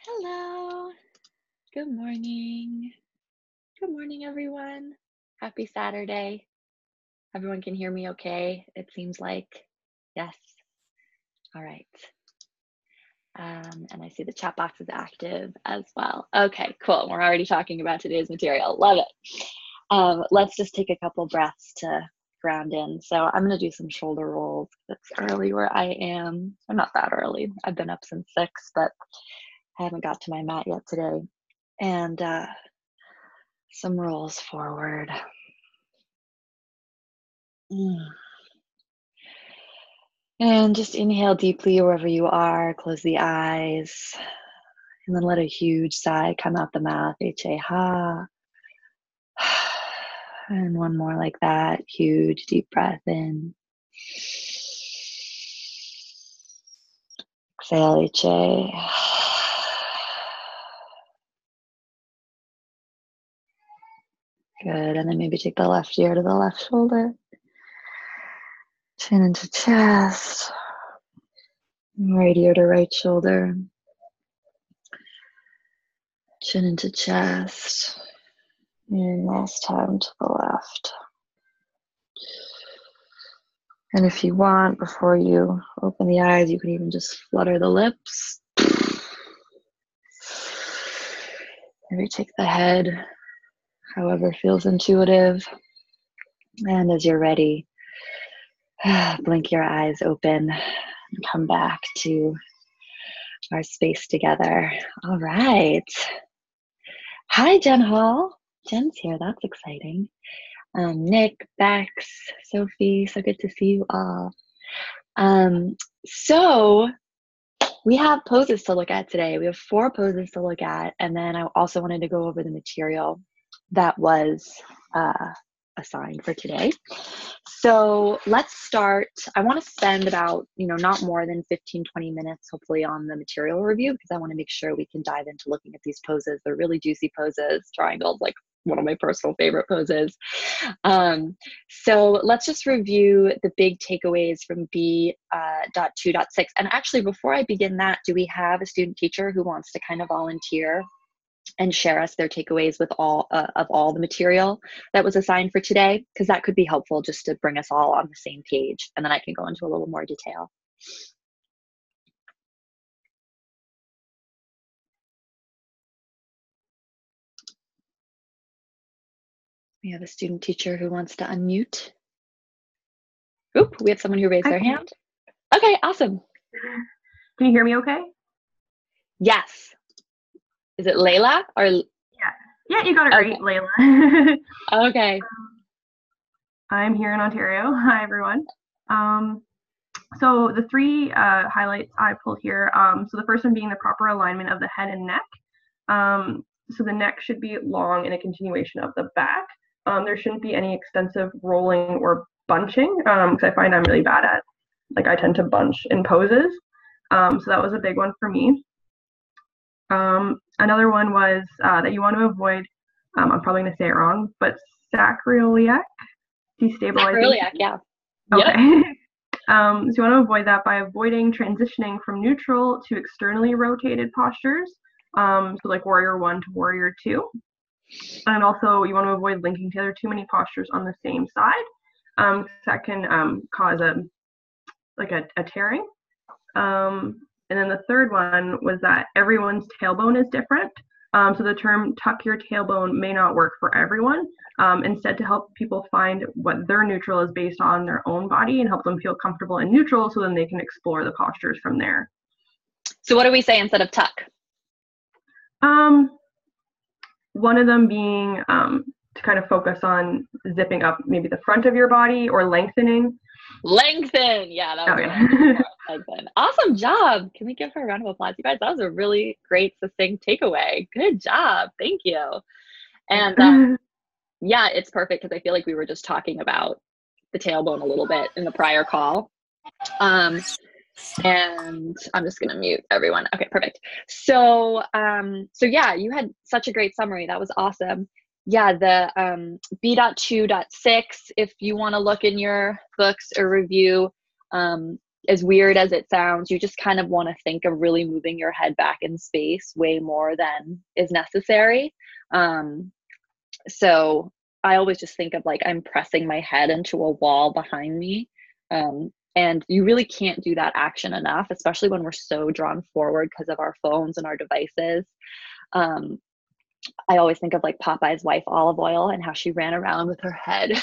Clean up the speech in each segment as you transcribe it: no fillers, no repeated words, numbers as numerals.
Hello. Good morning. Good morning, everyone. Happy Saturday. Everyone can hear me okay? It seems like yes. All right. And I see the chat box is active as well. Okay, cool. We're already talking about today's material. Love it. Let's just take a couple breaths to ground in. So I'm going to do some shoulder rolls. It's early where I am. I'm not that early. I've been up since 6, but I haven't got to my mat yet today. And some rolls forward. And just inhale deeply wherever you are. Close the eyes. And then let a huge sigh come out the mouth. H-A-ha. And one more like that. Huge deep breath in. Exhale, H-A. Good. And then maybe take the left ear to the left shoulder. Chin into chest. Right ear to right shoulder. Chin into chest. And last time to the left. And if you want, before you open the eyes, you can even just flutter the lips. Maybe take the head, however feels intuitive. And as you're ready, blink your eyes open and come back to our space together. All right. Hi, Jen Hall. Jen's here. That's exciting. Nick, Bex, Sophie, so good to see you all. So we have poses to look at today. We have 4 poses to look at, and then I also wanted to go over the material that was assigned for today. So let's start. I want to spend about, not more than 15, 20 minutes, hopefully, on the material review, because I want to make sure we can dive into looking at these poses. They're really juicy poses. Triangles, like one of my personal favorite poses. So let's just review the big takeaways from B.2.6. And actually, before I begin that, do we have a student teacher who wants to kind of volunteer and share us their takeaways with all the material that was assigned for today? Because that could be helpful just to bring us all on the same page, and then I can go into a little more detail. We have a student teacher who wants to unmute. Oop, we have someone who raised their hand. Okay, awesome. Can you hear me okay? Yes. Is it Layla or? Yeah, you got it right, Layla. Okay. I'm here in Ontario. Hi, everyone. So the 3 highlights I pulled here. So the first one being the proper alignment of the head and neck. So the neck should be long in a continuation of the back. There shouldn't be any extensive rolling or bunching, because I find I'm really bad at, I tend to bunch in poses. So that was a big one for me. Another one was that you want to avoid, I'm probably going to say it wrong, but sacroiliac destabilization. Sacroiliac, yeah. Okay. Yep. So you want to avoid that by avoiding transitioning from neutral to externally rotated postures. So like warrior 1 to warrior 2. And also you want to avoid linking together too many postures on the same side. That can cause a tearing. And then the third one was that everyone's tailbone is different. So the term tuck your tailbone may not work for everyone. Instead, to help people find what their neutral is based on their own body and help them feel comfortable in neutral, so then they can explore the postures from there. So what do we say instead of tuck? One of them being to kind of focus on zipping up maybe the front of your body or lengthening. Lengthen. Yeah, that was lengthen. Awesome job. Can we give her a round of applause? You guys, that was a really great, succinct takeaway. Good job. Thank you. And yeah, it's perfect because I feel like we were just talking about the tailbone a little bit in the prior call. And I'm just going to mute everyone. Okay, perfect. So yeah, you had such a great summary. That was awesome. Yeah, the B.2.6, if you want to look in your books or review, as weird as it sounds, you just kind of want to think of really moving your head back in space way more than is necessary. So I always just think of like I'm pressing my head into a wall behind me. And you really can't do that action enough, especially when we're so drawn forward because of our phones and our devices. I always think of like Popeye's wife, Olive Oil, and how she ran around with her head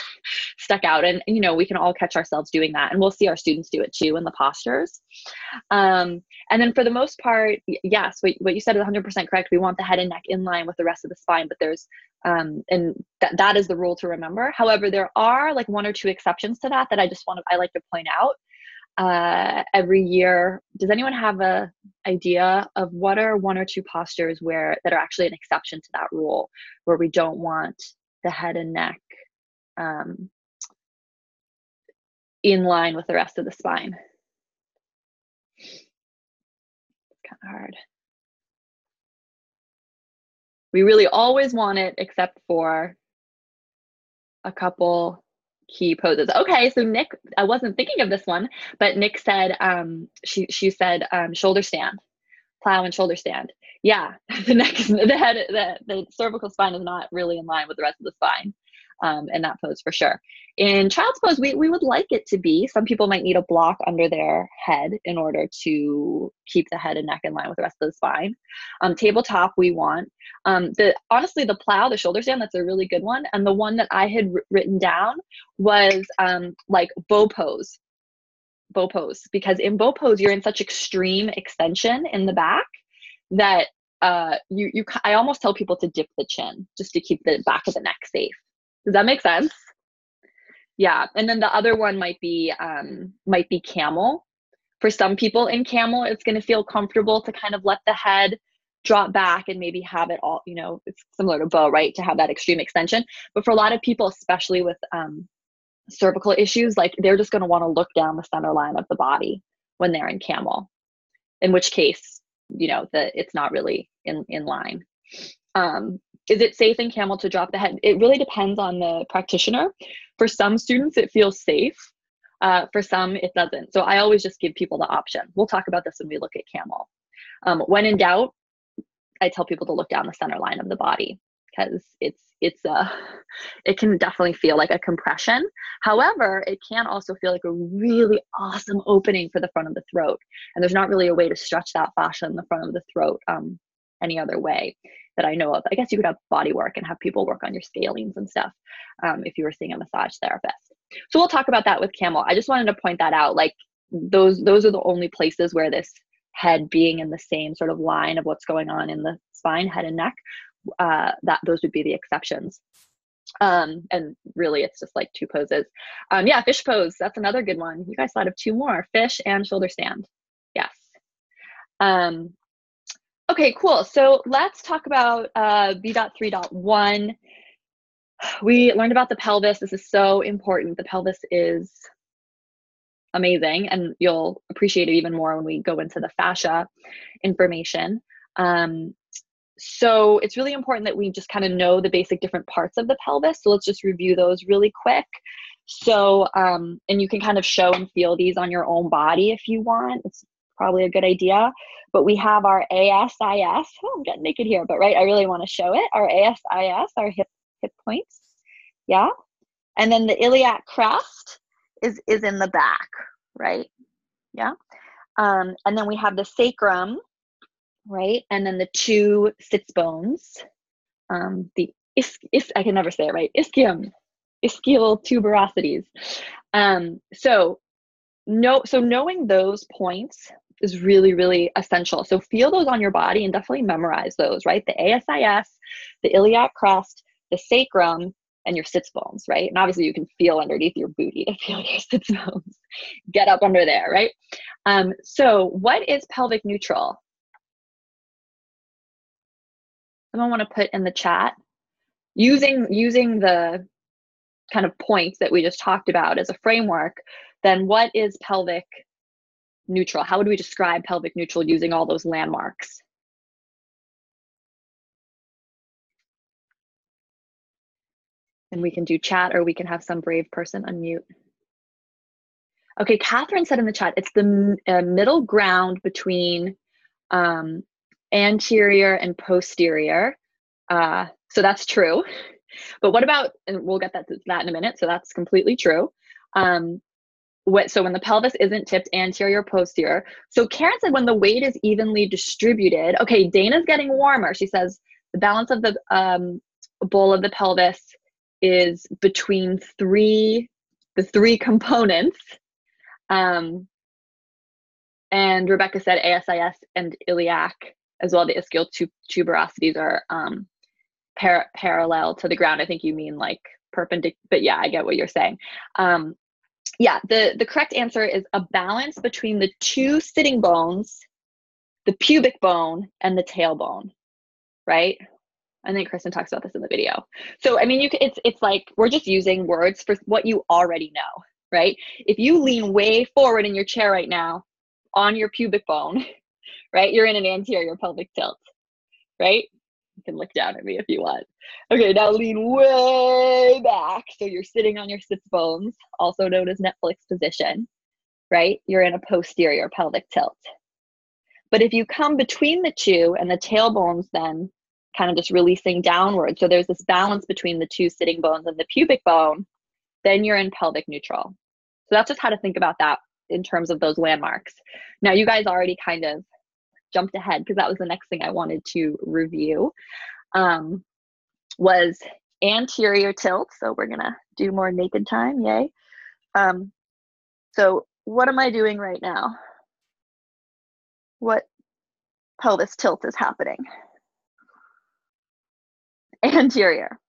stuck out. And, you know, we can all catch ourselves doing that. And we'll see our students do it too in the postures. And then for the most part, yes, what you said is 100% correct. We want the head and neck in line with the rest of the spine, but there's, and that is the rule to remember. However, there are like one or two exceptions to that I like to point out. Every year, does anyone have a idea of what are one or two postures that are actually an exception to that rule, where we don't want the head and neck in line with the rest of the spine? It's kind of hard. We really always want it, except for a couple key poses. Okay, so Nick, I wasn't thinking of this one, but Nick said, she said shoulder stand, plow and shoulder stand. Yeah, the neck, the head, the cervical spine is not really in line with the rest of the spine in that pose for sure. In child's pose, we would like it to be. Some people might need a block under their head in order to keep the head and neck in line with the rest of the spine. Tabletop, we want. Honestly, the plow, the shoulder stand, that's a really good one. And the one that I had written down was like bow pose, because in bow pose, you're in such extreme extension in the back that I almost tell people to dip the chin just to keep the back of the neck safe. Does that make sense? Yeah. And then the other one might be camel. For some people in camel, it's going to feel comfortable to kind of let the head drop back and maybe have it all, you know, it's similar to bow, right? To have that extreme extension. But for a lot of people, especially with cervical issues, like they're just going to want to look down the center line of the body when they're in camel, in which case, you know, it's not really in line. Is it safe in camel to drop the head? It really depends on the practitioner. For some students, it feels safe. For some, it doesn't. So I always just give people the option. We'll talk about this when we look at camel. When in doubt, I tell people to look down the center line of the body, because it can definitely feel like a compression. However, it can also feel like a really awesome opening for the front of the throat. And there's not really a way to stretch that fascia in the front of the throat any other way that I know of. I guess you could have body work and have people work on your scalenes and stuff if you were seeing a massage therapist. So we'll talk about that with camel. I just wanted to point that out. Like those are the only places where this head being in the same sort of line of what's going on in the spine, head and neck, those would be the exceptions. And really it's just like two poses. Yeah, fish pose, that's another good one. You guys thought of two more, fish and shoulder stand. Yes. Okay, cool. So let's talk about B.3.1. We learned about the pelvis. This is so important. The pelvis is amazing, and you'll appreciate it even more when we go into the fascia information. So it's really important that we just kind of know the basic different parts of the pelvis. So let's just review those really quick. So, and you can kind of show and feel these on your own body if you want. It's probably a good idea. But we have our ASIS. Oh, I'm getting naked here, but right, I really want to show it. Our ASIS, our hip points. Yeah. And then the iliac crest is in the back, right? Yeah. And then we have the sacrum, right? And then the two sits bones, the I can never say it right, ischial tuberosities. So knowing those points is really, really essential. So feel those on your body and definitely memorize those, right? The ASIS, the iliac crest, the sacrum, and your sits bones, right? And obviously you can feel underneath your booty to feel your sits bones. Get up under there, right? So what is pelvic neutral? Someone want to put in the chat, using the kind of points that we just talked about as a framework, then what is pelvic neutral? How would we describe pelvic neutral using all those landmarks? And we can do chat, or we can have some brave person unmute. Okay, Catherine said in the chat, it's the middle ground between anterior and posterior. So that's true. But what about, and we'll get that in a minute, so that's completely true. So when the pelvis isn't tipped anterior, posterior. So Karen said when the weight is evenly distributed. Okay, Dana's getting warmer. She says the balance of the bowl of the pelvis is between the three components. And Rebecca said ASIS and iliac as well. The ischial tuberosities are parallel to the ground. I think you mean like perpendicular, but yeah, I get what you're saying. Yeah, the correct answer is a balance between the two sitting bones, the pubic bone and the tailbone, right? I think Kristen talks about this in the video. So, I mean, it's like, we're just using words for what you already know, right? If you lean way forward in your chair right now on your pubic bone, right? You're in an anterior pelvic tilt, right? You can look down at me if you want. Okay, now lean way back. So you're sitting on your sits bones, also known as Netflix position, right? You're in a posterior pelvic tilt. But if you come between the two and the tailbones then kind of just releasing downward, so there's this balance between the two sitting bones and the pubic bone, then you're in pelvic neutral. So that's just how to think about that in terms of those landmarks. Now, you guys already kind of jumped ahead because that was the next thing I wanted to review, was anterior tilt. So we're gonna do more naked time, yay. So what am I doing right now? What pelvis tilt is happening? Anterior.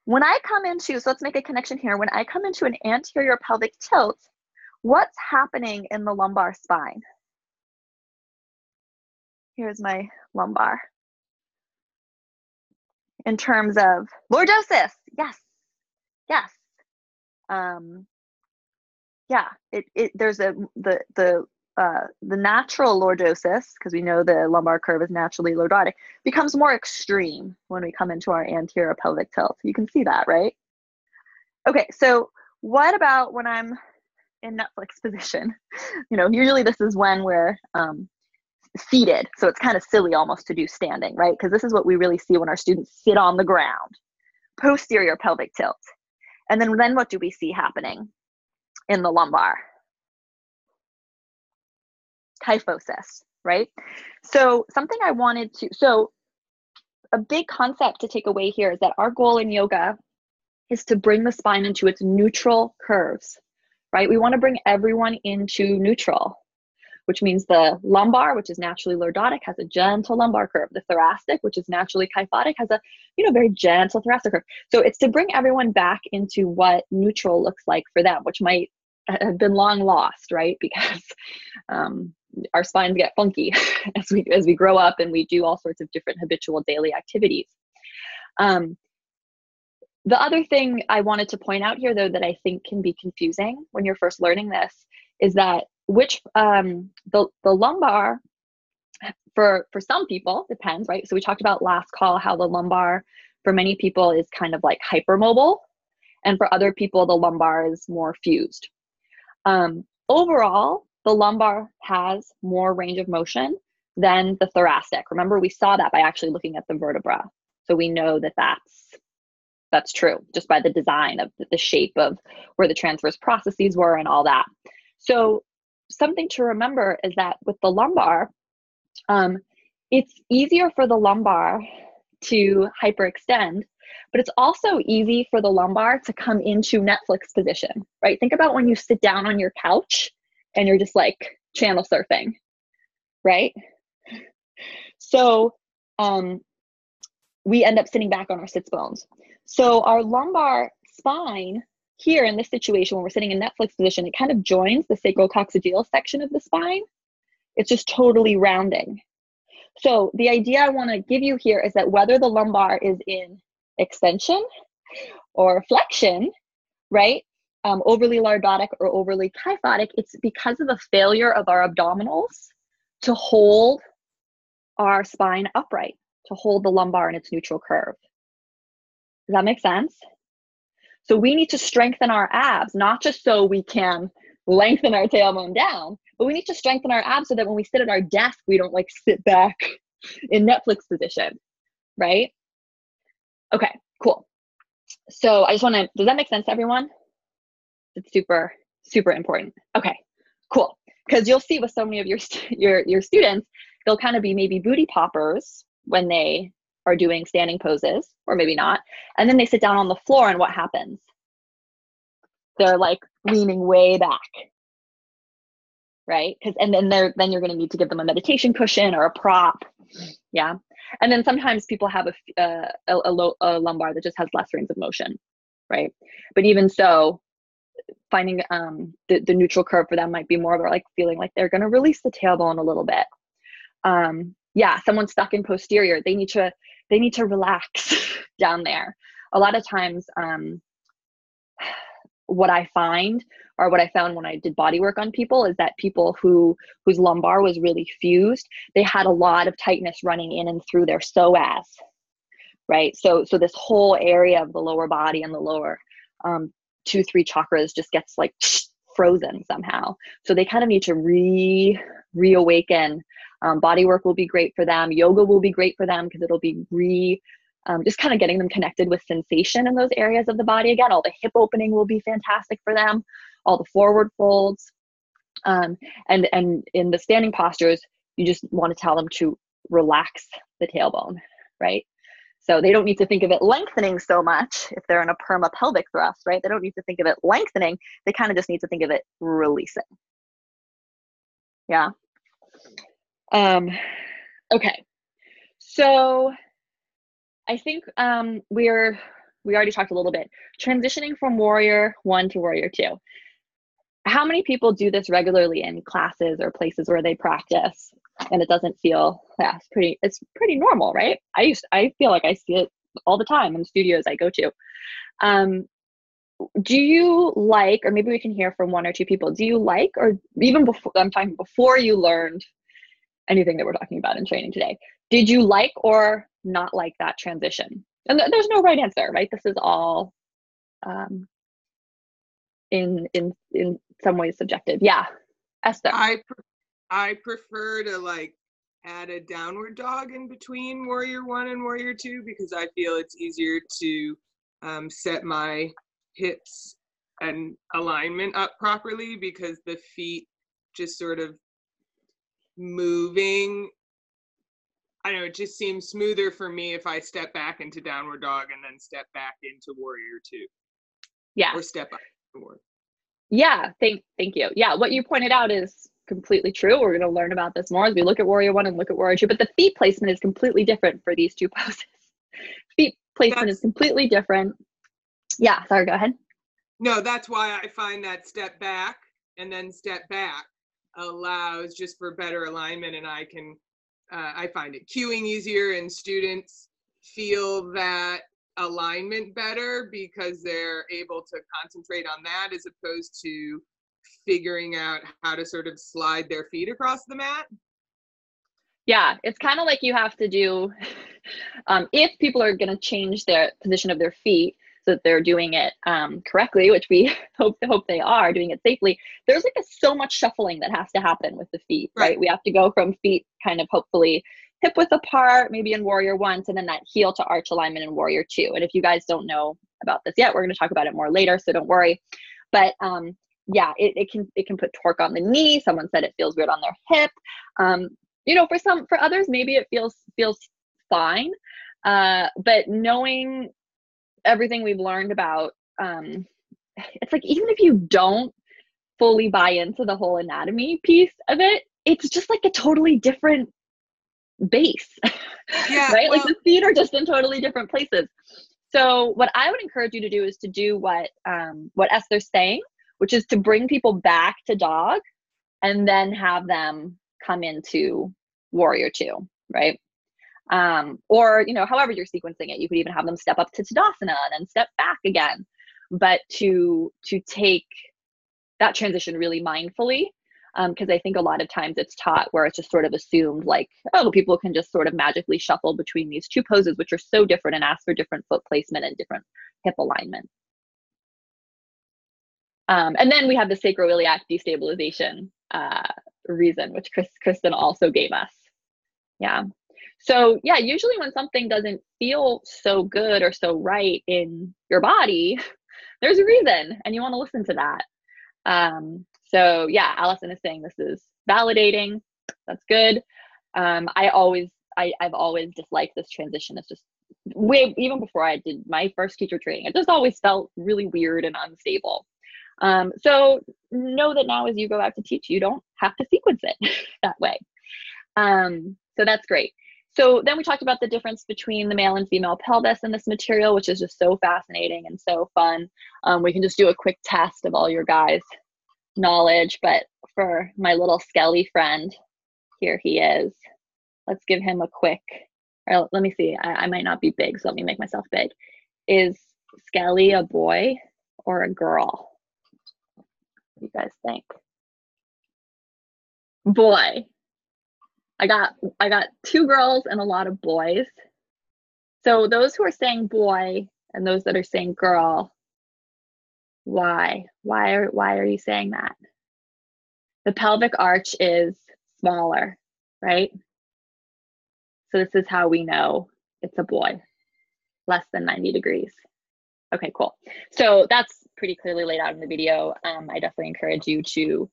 When I come into, so let's make a connection here. When I come into an anterior pelvic tilt, what's happening in the lumbar spine? Here's my lumbar. In terms of lordosis, yes, yes. Yeah, there's the natural lordosis, because we know the lumbar curve is naturally lordotic, becomes more extreme when we come into our anterior pelvic tilt. You can see that, right? Okay, so what about when I'm in Netflix position? You know, usually this is when we're seated, so it's kind of silly almost to do standing, right? Because this is what we really see when our students sit on the ground. Posterior pelvic tilt. And then what do we see happening in the lumbar? Kyphosis, right? So something I wanted to, so a big concept to take away here is that our goal in yoga is to bring the spine into its neutral curves, right? We want to bring everyone into neutral, which means the lumbar, which is naturally lordotic, has a gentle lumbar curve. The thoracic, which is naturally kyphotic, has a, very gentle thoracic curve. So it's to bring everyone back into what neutral looks like for them, which might have been long lost, right? Because our spines get funky as we grow up and we do all sorts of different habitual daily activities. The other thing I wanted to point out here, though, that I think can be confusing when you're first learning this is that the lumbar, for some people, depends, right? So we talked about last call how the lumbar for many people is kind of like hypermobile, and for other people the lumbar is more fused. Overall, the lumbar has more range of motion than the thoracic. Remember, we saw that by actually looking at the vertebra. So we know that that's true just by the design of the shape of where the transverse processes were and all that. So something to remember is that with the lumbar, it's easier for the lumbar to hyperextend, but it's also easy for the lumbar to come into Netflix position, right? Think about when you sit down on your couch and you're just like channel surfing, right? So we end up sitting back on our sits bones. So our lumbar spine here in this situation, when we're sitting in Netflix position, it kind of joins the sacrococcygeal section of the spine. It's just totally rounding. So the idea I want to give you here is that whether the lumbar is in extension or flexion, right, overly lordotic or overly kyphotic, it's because of the failure of our abdominals to hold our spine upright, to hold the lumbar in its neutral curve. Does that make sense? So we need to strengthen our abs, not just so we can lengthen our tailbone down, but we need to strengthen our abs so that when we sit at our desk, we don't like sit back in Netflix position, right? Okay, cool. So I just want to, does that make sense to everyone? It's super, super important. Okay, cool. Because you'll see with so many of your students, they'll kind of be maybe booty poppers when they are doing standing poses, or maybe not. And then they sit down on the floor, and what happens? They're like leaning way back, right? And then you're going to need to give them a meditation cushion or a prop, yeah. And then sometimes people have a lumbar that just has less range of motion, right? But even so, finding the neutral curve for them might be more of like feeling like they're going to release the tailbone a little bit. Yeah, someone stuck in posterior, they need to relax down there. A lot of times, what I find, or what I found when I did body work on people, is that people whose lumbar was really fused, they had a lot of tightness running in and through their psoas, right? So this whole area of the lower body and the lower 2-3 chakras just gets like frozen somehow. So they kind of need to reawaken. Body work will be great for them. Yoga will be great for them because it'll be just kind of getting them connected with sensation in those areas of the body again. All the hip opening will be fantastic for them. All the forward folds. And in the standing postures, you just want to tell them to relax the tailbone, right? So they don't need to think of it lengthening so much if they're in a perma pelvic thrust, right? They don't need to think of it lengthening. They kind of just need to think of it releasing. Yeah. Okay. So I think we already talked a little bit. Transitioning from warrior 1 to warrior 2. How many people do this regularly in classes or places where they practice and it doesn't feel, yeah, it's pretty normal, right? I feel like I see it all the time in the studios I go to. Do you like, or maybe we can hear from 1 or 2 people, do you like, or even before, I'm talking before you learned anything that we're talking about in training today, did you like or not like that transition? And there's no right answer, right? This is all in some ways subjective. Yeah, Esther. I prefer to like add a downward dog in between warrior 1 and warrior 2 because I feel it's easier to set my hips and alignment up properly because the feet just sort of moving. I don't know, it just seems smoother for me if I step back into downward dog and then step back into warrior 2. Yeah. Or step up forward. Yeah, thank you. Yeah, what you pointed out is completely true. We're going to learn about this more as we look at warrior 1 and look at warrior 2, but the feet placement is completely different for these 2 poses. Feet placement is completely different. Yeah, sorry, go ahead. No, that's why I find that step back and then step back allows just for better alignment, and I find it cueing easier and students feel that alignment better because they're able to concentrate on that as opposed to figuring out how to sort of slide their feet across the mat. Yeah, it's kind of like you have to do, if people are going to change their position of their feet so that they're doing it correctly, which we hope they are doing it safely, there's like so much shuffling that has to happen with the feet, right? We have to go from feet kind of hopefully hip width apart, maybe in warrior 1, and then that heel to arch alignment in warrior 2. And if you guys don't know about this yet, we're going to talk about it more later, so don't worry. But yeah, it can put torque on the knee. Someone said it feels weird on their hip. You know, for others, maybe it feels fine. But knowing everything we've learned about, it's like, even if you don't fully buy into the whole anatomy piece of it, it's just like a totally different base. Yeah, right? Well, like the feet are just in totally different places. So what I would encourage you to do is to do what Esther's saying, which is to bring people back to dog and then have them come into warrior 2, right? Or, you know, however you're sequencing it, you could even have them step up to Tadasana and then step back again. But to take that transition really mindfully, because I think a lot of times it's taught where it's just sort of assumed like, oh, people can just sort of magically shuffle between these 2 poses, which are so different and ask for different foot placement and different hip alignment. And then we have the sacroiliac destabilization reason, which Kristen also gave us. Yeah. So yeah, usually when something doesn't feel so good or so right in your body, there's a reason, and you want to listen to that. So yeah, Allison is saying this is validating. That's good. I've always disliked this transition. It's just even before I did my first teacher training, it just always felt really weird and unstable. So know that now as you go out to teach, you don't have to sequence it that way. So that's great. So then we talked about the difference between the male and female pelvis in this material, which is just so fascinating and so fun. We can just do a quick test of all your guys' knowledge, but for my little Skelly friend, here he is. Let's give him a quick, or let me see, I might not be big, so let me make myself big. Is Skelly a boy or a girl? What do you guys think? Boy. I got 2 girls and a lot of boys. So those who are saying boy and those that are saying girl, why are you saying that? The pelvic arch is smaller, right? So this is how we know it's a boy, less than 90 degrees. Okay, cool. So that's pretty clearly laid out in the video. I definitely encourage you to,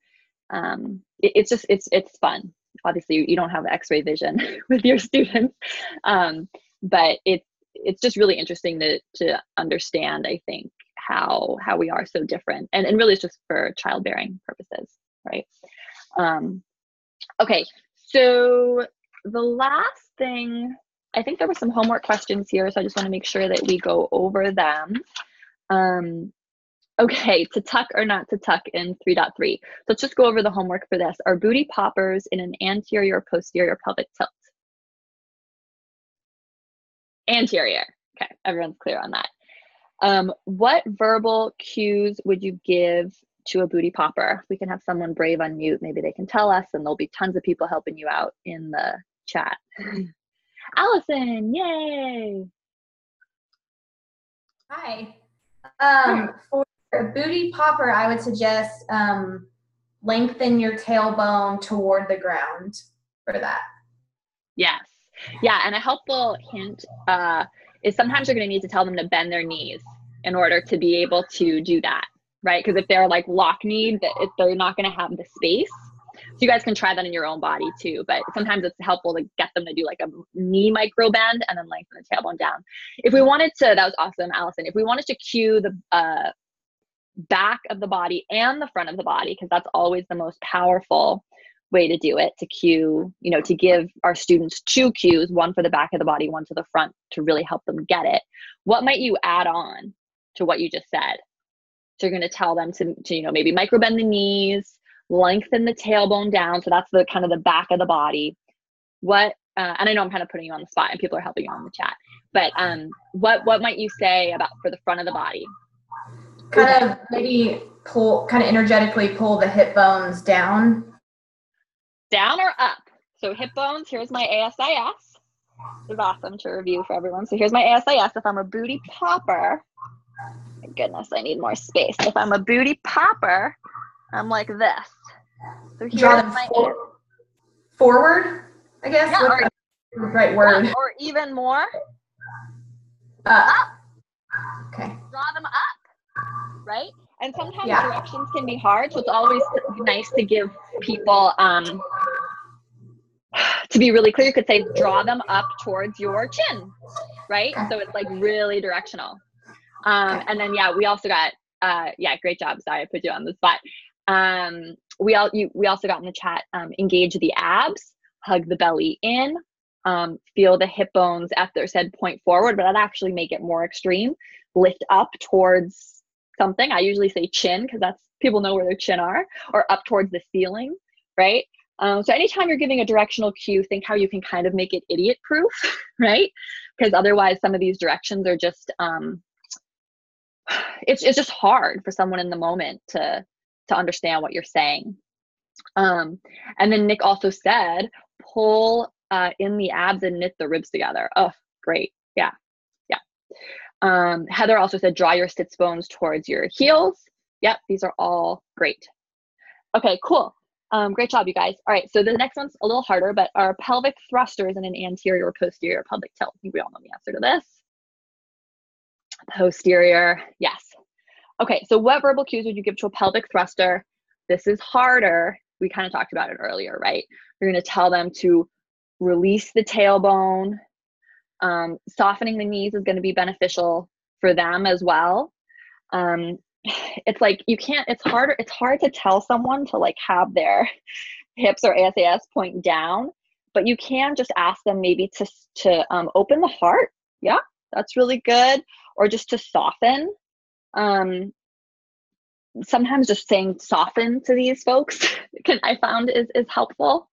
it's fun. Obviously you don't have x-ray vision with your students, but it's just really interesting to understand, I think, how we are so different, and really it's just for childbearing purposes, right? Okay, so the last thing, I think there were some homework questions here, so I just want to make sure that we go over them. Okay, to tuck or not to tuck in 3.3. So let's just go over the homework for this. Are booty poppers in an anterior or posterior pelvic tilt? Anterior. Okay, everyone's clear on that. What verbal cues would you give to a booty popper? We can have someone brave unmute. Maybe they can tell us, and there'll be tons of people helping you out in the chat. Allison, yay! Hi. For a booty popper, I would suggest lengthen your tailbone toward the ground for that. Yes. Yeah, and a helpful hint is sometimes you're going to need to tell them to bend their knees in order to be able to do that, right? Because if they're like lock-kneed, they're not going to have the space. So you guys can try that in your own body too, but sometimes it's helpful to get them to do like a knee micro bend and then lengthen the tailbone down. If we wanted to, that was awesome, Allison. If we wanted to cue the back of the body and the front of the body, because that's always the most powerful way to do it, to cue, to give our students 2 cues, one for the back of the body, one to the front, to really help them get it. What might you add on to what you just said? So you're going to tell them to maybe micro bend the knees, lengthen the tailbone down. So that's the kind of the back of the body. And I know I'm kind of putting you on the spot and people are helping you on the chat, but what might you say about for the front of the body? Kind of maybe energetically pull the hip bones down. Down or up? So hip bones, here's my ASIS. This is awesome to review for everyone. So here's my ASIS. If I'm a booty popper, my goodness, I need more space. If I'm a booty popper, I'm like this. So here's my forward, I guess. Yeah, What's the right word? Or even more. Up. Okay. Draw them up, right? And sometimes directions can be hard, so it's always nice to give people, to be really clear, you could say draw them up towards your chin, right? So it's like really directional. And then, we also got, great job. Sorry, I put you on the spot. We also got in the chat, engage the abs, hug the belly in, feel the hip bones after said point forward, but that actually make it more extreme. Lift up towards something. I usually say chin because that's people know where their chin are, or up towards the ceiling, right? So anytime you're giving a directional cue, think how you can kind of make it idiot proof, right? Because otherwise some of these directions are just, it's just hard for someone in the moment to understand what you're saying. And then Nick also said, pull in the abs and knit the ribs together. Oh, great. Yeah. Heather also said, draw your sits bones towards your heels. Yep, these are all great. Okay, cool. Great job, you guys. All right, so the next one's a little harder, but are pelvic thrusters in an anterior or posterior pelvic tilt? I think we all know the answer to this. Posterior, yes. Okay, so what verbal cues would you give to a pelvic thruster? This is harder. We kind of talked about it earlier, right? You're going to tell them to release the tailbone. Softening the knees is going to be beneficial for them as well. It's like you can't, it's hard to tell someone to like have their hips or ASAS point down, but you can just ask them maybe to open the heart. Yeah, that's really good. Or just to soften. Sometimes just saying soften to these folks I found is helpful.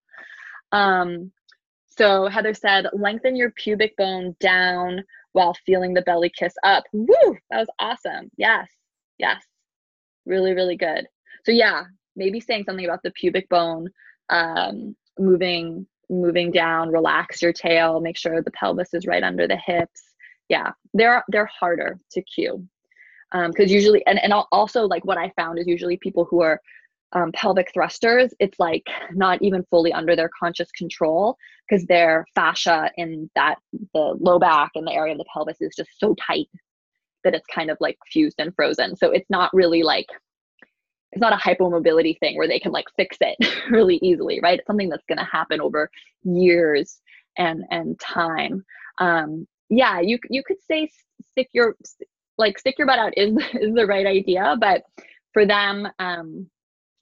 So Heather said, lengthen your pubic bone down while feeling the belly kiss up. Woo, that was awesome. Yes, yes, really, really good. So yeah, maybe saying something about the pubic bone, moving down, relax your tail, make sure the pelvis is right under the hips. Yeah, they're harder to cue. Because usually, and also like what I found is usually people who are pelvic thrusters, it's like not even fully under their conscious control because their fascia in the low back and the area of the pelvis is just so tight that it's kind of like fused and frozen. So it's not really like, it's not a hypomobility thing where they can like fix it really easily, right? It's something that's going to happen over years and time. Yeah, you could say stick your butt out is the right idea, but for them,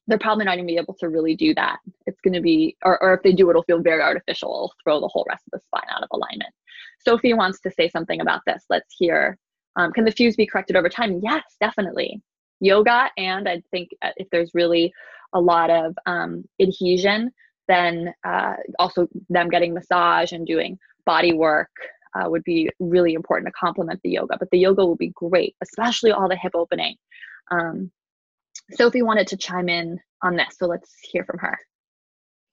they're probably not gonna be able to really do that. It's gonna be, or if they do, it'll feel very artificial. It'll throw the whole rest of the spine out of alignment. Sophie wants to say something about this. Let's hear. Can the fuse be corrected over time? Yes, definitely. Yoga, and I think if there's really a lot of adhesion, then also them getting massage and doing body work would be really important to complement the yoga, but the yoga will be great, especially all the hip opening. Sophie wanted to chime in on this, so let's hear from her.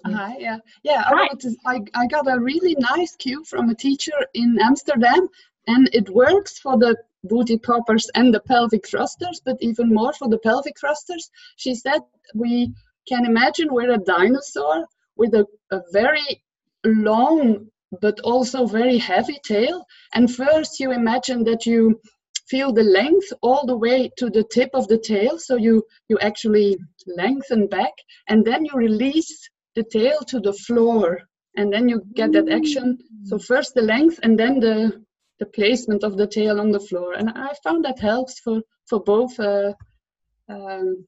Hi, yeah. I got a really nice cue from a teacher in Amsterdam, and it works for the booty poppers and the pelvic thrusters, but even more for the pelvic thrusters. She said we can imagine we're a dinosaur with a very long but also very heavy tail. And first you imagine that you feel the length all the way to the tip of the tail. So you actually lengthen back, and then you release the tail to the floor. And then you get that action. So first the length and then the placement of the tail on the floor. And I found that helps for both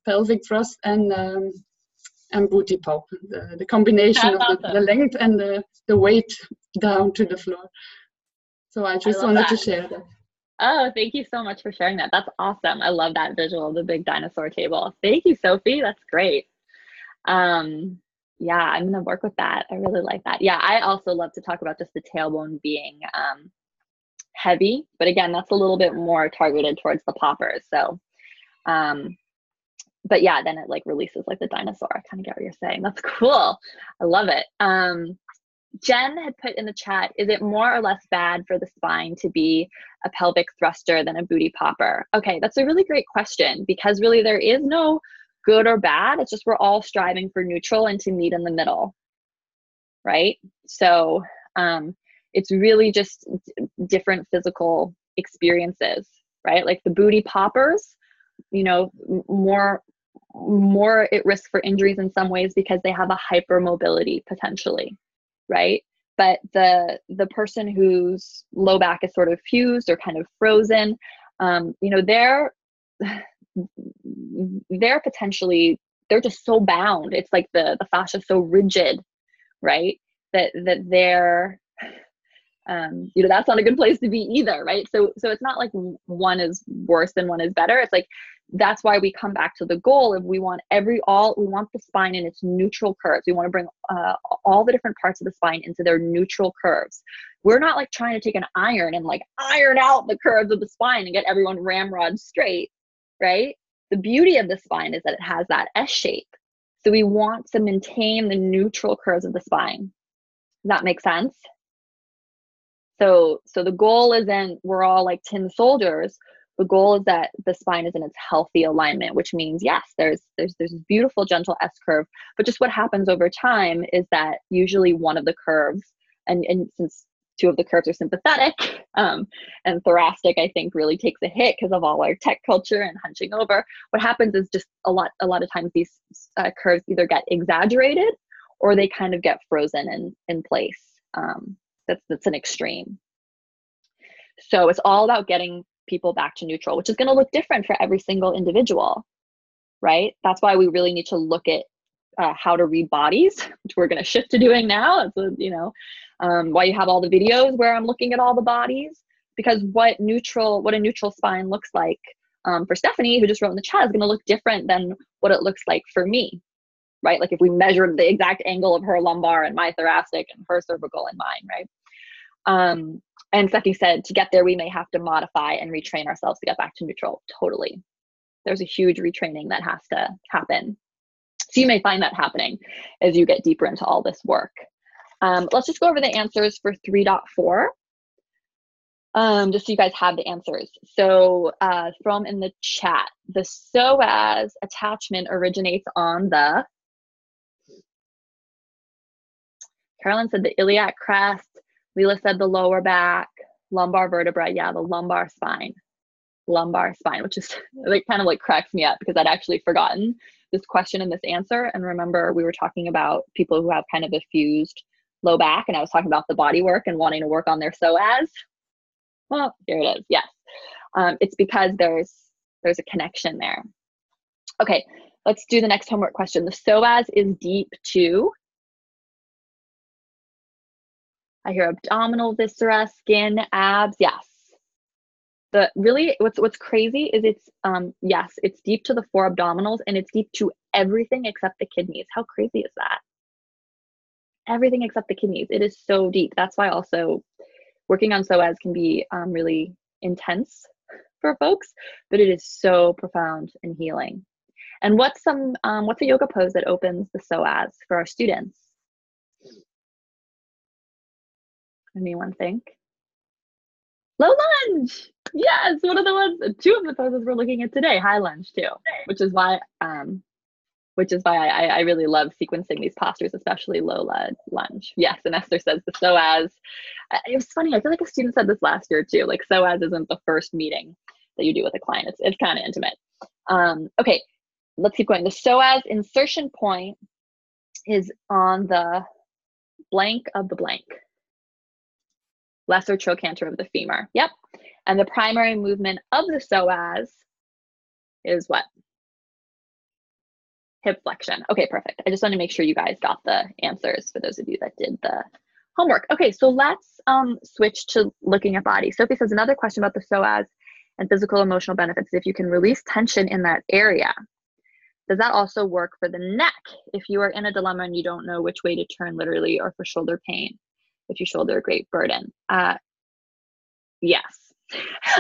pelvic thrust and booty pop, the combination of the length and the weight down to the floor. So I just wanted to share that. Oh, thank you so much for sharing that. That's awesome. I love that visual of the big dinosaur table. Thank you, Sophie. That's great. Yeah, I'm going to work with that. I really like that. Yeah, I also love to talk about just the tailbone being heavy, but again, that's a little bit more targeted towards the poppers. So, but yeah, then it like releases like the dinosaur. I kind of get what you're saying. That's cool. I love it. Jen had put in the chat, is it more or less bad for the spine to be a pelvic thruster than a booty popper? Okay, that's a really great question, because really there is no good or bad. It's just we're all striving for neutral and to meet in the middle, right? So it's really just different physical experiences, right? Like the booty poppers, you know, more at risk for injuries in some ways because they have a hypermobility potentially, right? But the person whose low back is sort of fused or kind of frozen, you know, they're potentially, they're just so bound. It's like the fascia is so rigid, right? That they're, you know, that's not a good place to be either, right? So it's not like one is worse than one is better. It's like, that's why we come back to the goal of we want we want the spine in its neutral curves. We want to bring all the different parts of the spine into their neutral curves. We're not like trying to take an iron and like iron out the curves of the spine and get everyone ramrod straight, right? The beauty of the spine is that it has that S shape. So we want to maintain the neutral curves of the spine. Does that make sense? So the goal isn't we're all like tin soldiers. The goal is that the spine is in its healthy alignment, which means, yes, there's this beautiful gentle S curve, but just what happens over time is that usually one of the curves, and since two of the curves are sympathetic, and thoracic, I think, really takes a hit because of all our tech culture and hunching over. What happens is just a lot of times these curves either get exaggerated or they kind of get frozen in place. That's an extreme. So it's all about getting people back to neutral, which is going to look different for every single individual, right? That's why we really need to look at how to read bodies, which we're going to shift to doing now. It's, why you have all the videos where I'm looking at all the bodies, because what a neutral spine looks like for Stephanie, who just wrote in the chat, is going to look different than what it looks like for me, right? Like if we measured the exact angle of her lumbar and my thoracic and her cervical and mine, right? And Stephanie said, to get there, we may have to modify and retrain ourselves to get back to neutral. Totally. There's a huge retraining that has to happen. So you may find that happening as you get deeper into all this work. Let's just go over the answers for 3.4, just so you guys have the answers. So from in the chat, the psoas attachment originates on the, Carolyn said the iliac crest, Leela said the lower back, lumbar vertebra, yeah, the lumbar spine, which is like kind of like cracks me up because I'd actually forgotten this question and this answer. And remember, we were talking about people who have kind of a fused low back, and I was talking about the body work and wanting to work on their psoas. Well, here it is. Yes, it's because there's a connection there. Okay, let's do the next homework question. The psoas is deep to, I hear abdominal viscera, skin, abs. Yes. What's crazy is yes, it's deep to the 4 abdominals, and it's deep to everything except the kidneys. How crazy is that? Everything except the kidneys. It is so deep. That's why also working on psoas can be really intense for folks, but it is so profound and healing. And what's a yoga pose that opens the psoas for our students? Anyone think? Low lunge. Yes, one of the ones, 2 of the poses we're looking at today, high lunge too, which is why I really love sequencing these postures, especially low lunge. Yes, and Esther says the psoas. It was funny, I feel like a student said this last year too, like psoas isn't the first meeting that you do with a client. It's kind of intimate. Okay, let's keep going. The psoas insertion point is on the blank of the blank. Lesser trochanter of the femur. Yep. And the primary movement of the psoas is what? Hip flexion. Okay, perfect. I just want to make sure you guys got the answers for those of you that did the homework. Okay, so let's switch to looking at body. Sophie says another question about the psoas and physical emotional benefits. If you can release tension in that area, does that also work for the neck? If you are in a dilemma and you don't know which way to turn literally, or for shoulder pain, if you shoulder a great burden. Yes.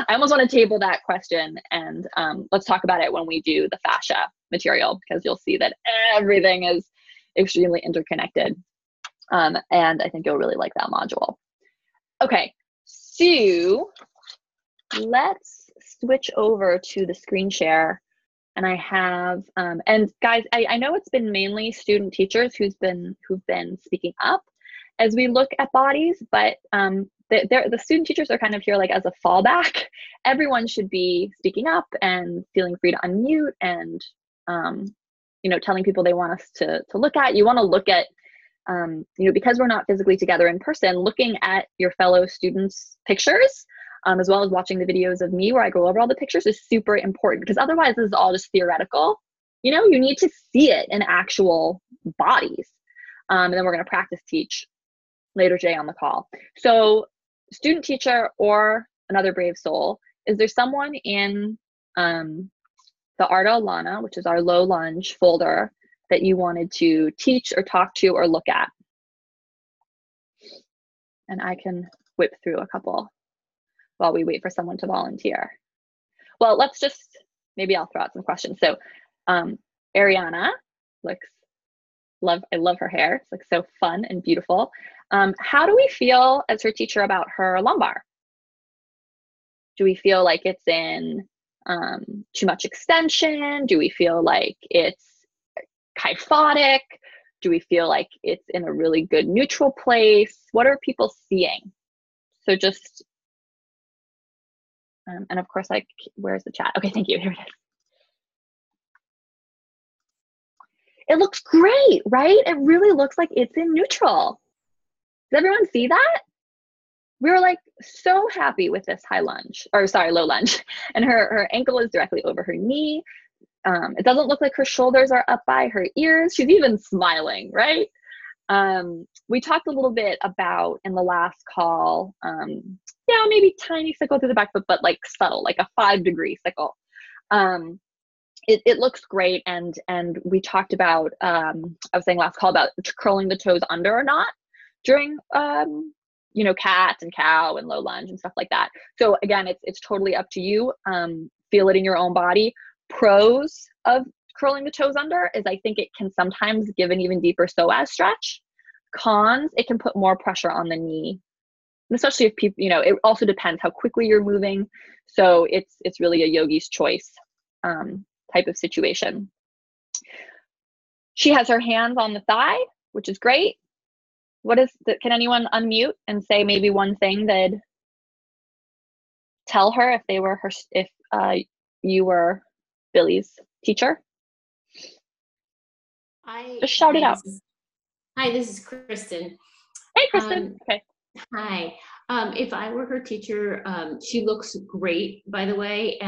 I almost want to table that question, and let's talk about it when we do the fascia material, because you'll see that everything is extremely interconnected. And I think you'll really like that module. Okay, so let's switch over to the screen share. And I have, and guys, I know it's been mainly student teachers who've been speaking up as we look at bodies, but the student teachers are kind of here like as a fallback. Everyone should be speaking up and feeling free to unmute and, telling people they want us to look at. You want to look at, because we're not physically together in person, looking at your fellow students' pictures, as well as watching the videos of me where I go over all the pictures is super important, because otherwise this is all just theoretical. You need to see it in actual bodies. And then we're going to practice teach later today on the call. So student teacher or another brave soul, is there someone in the Ardha Alana, which is our low lunge folder, that you wanted to teach or talk to or look at? And I can whip through a couple while we wait for someone to volunteer. Well, maybe I'll throw out some questions. So Ariana I love her hair. It's like so fun and beautiful. How do we feel as her teacher about her lumbar? Do we feel like it's in too much extension? Do we feel like it's kyphotic? Do we feel like it's in a really good neutral place? What are people seeing? So just, and of course, like, where's the chat? Okay, thank you. Here it is. It looks great, right? It really looks like it's in neutral. Does everyone see that? We were like so happy with this low lunge. And her ankle is directly over her knee. It doesn't look like her shoulders are up by her ears. She's even smiling, right? We talked a little bit about in the last call, maybe tiny sickle through the back foot, but like subtle, like a 5-degree sickle. It looks great. And we talked about, I was saying last call about curling the toes under or not during, cat and cow and low lunge and stuff like that. So again, it's totally up to you. Feel it in your own body. Pros of curling the toes under is I think it can sometimes give an even deeper psoas stretch. Cons, it can put more pressure on the knee, and especially if people, it also depends how quickly you're moving. So it's really a yogi's choice type of situation. She has her hands on the thigh, which is great. Can anyone unmute and say maybe one thing that tell her if they were if you were Billy's teacher? Just shout it out. Hi, this is Kristen. Hey, Kristen. Okay. Hi. If I were her teacher, she looks great, by the way.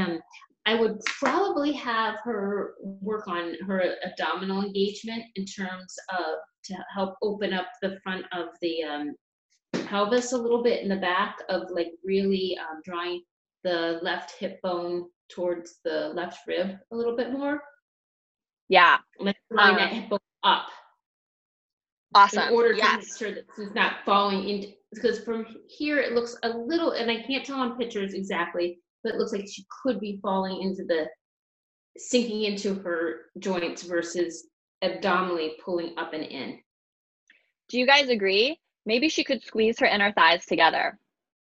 I would probably have her work on her abdominal engagement in terms of to help open up the front of the pelvis a little bit in the back of like really drawing the left hip bone towards the left rib a little bit more. Yeah. Like line that hip bone up. Awesome. In order to make sure that it's not falling into, because from here it looks a little, and I can't tell on pictures exactly, but it looks like she could be falling into sinking into her joints versus abdominally pulling up and in. Do you guys agree? Maybe she could squeeze her inner thighs together.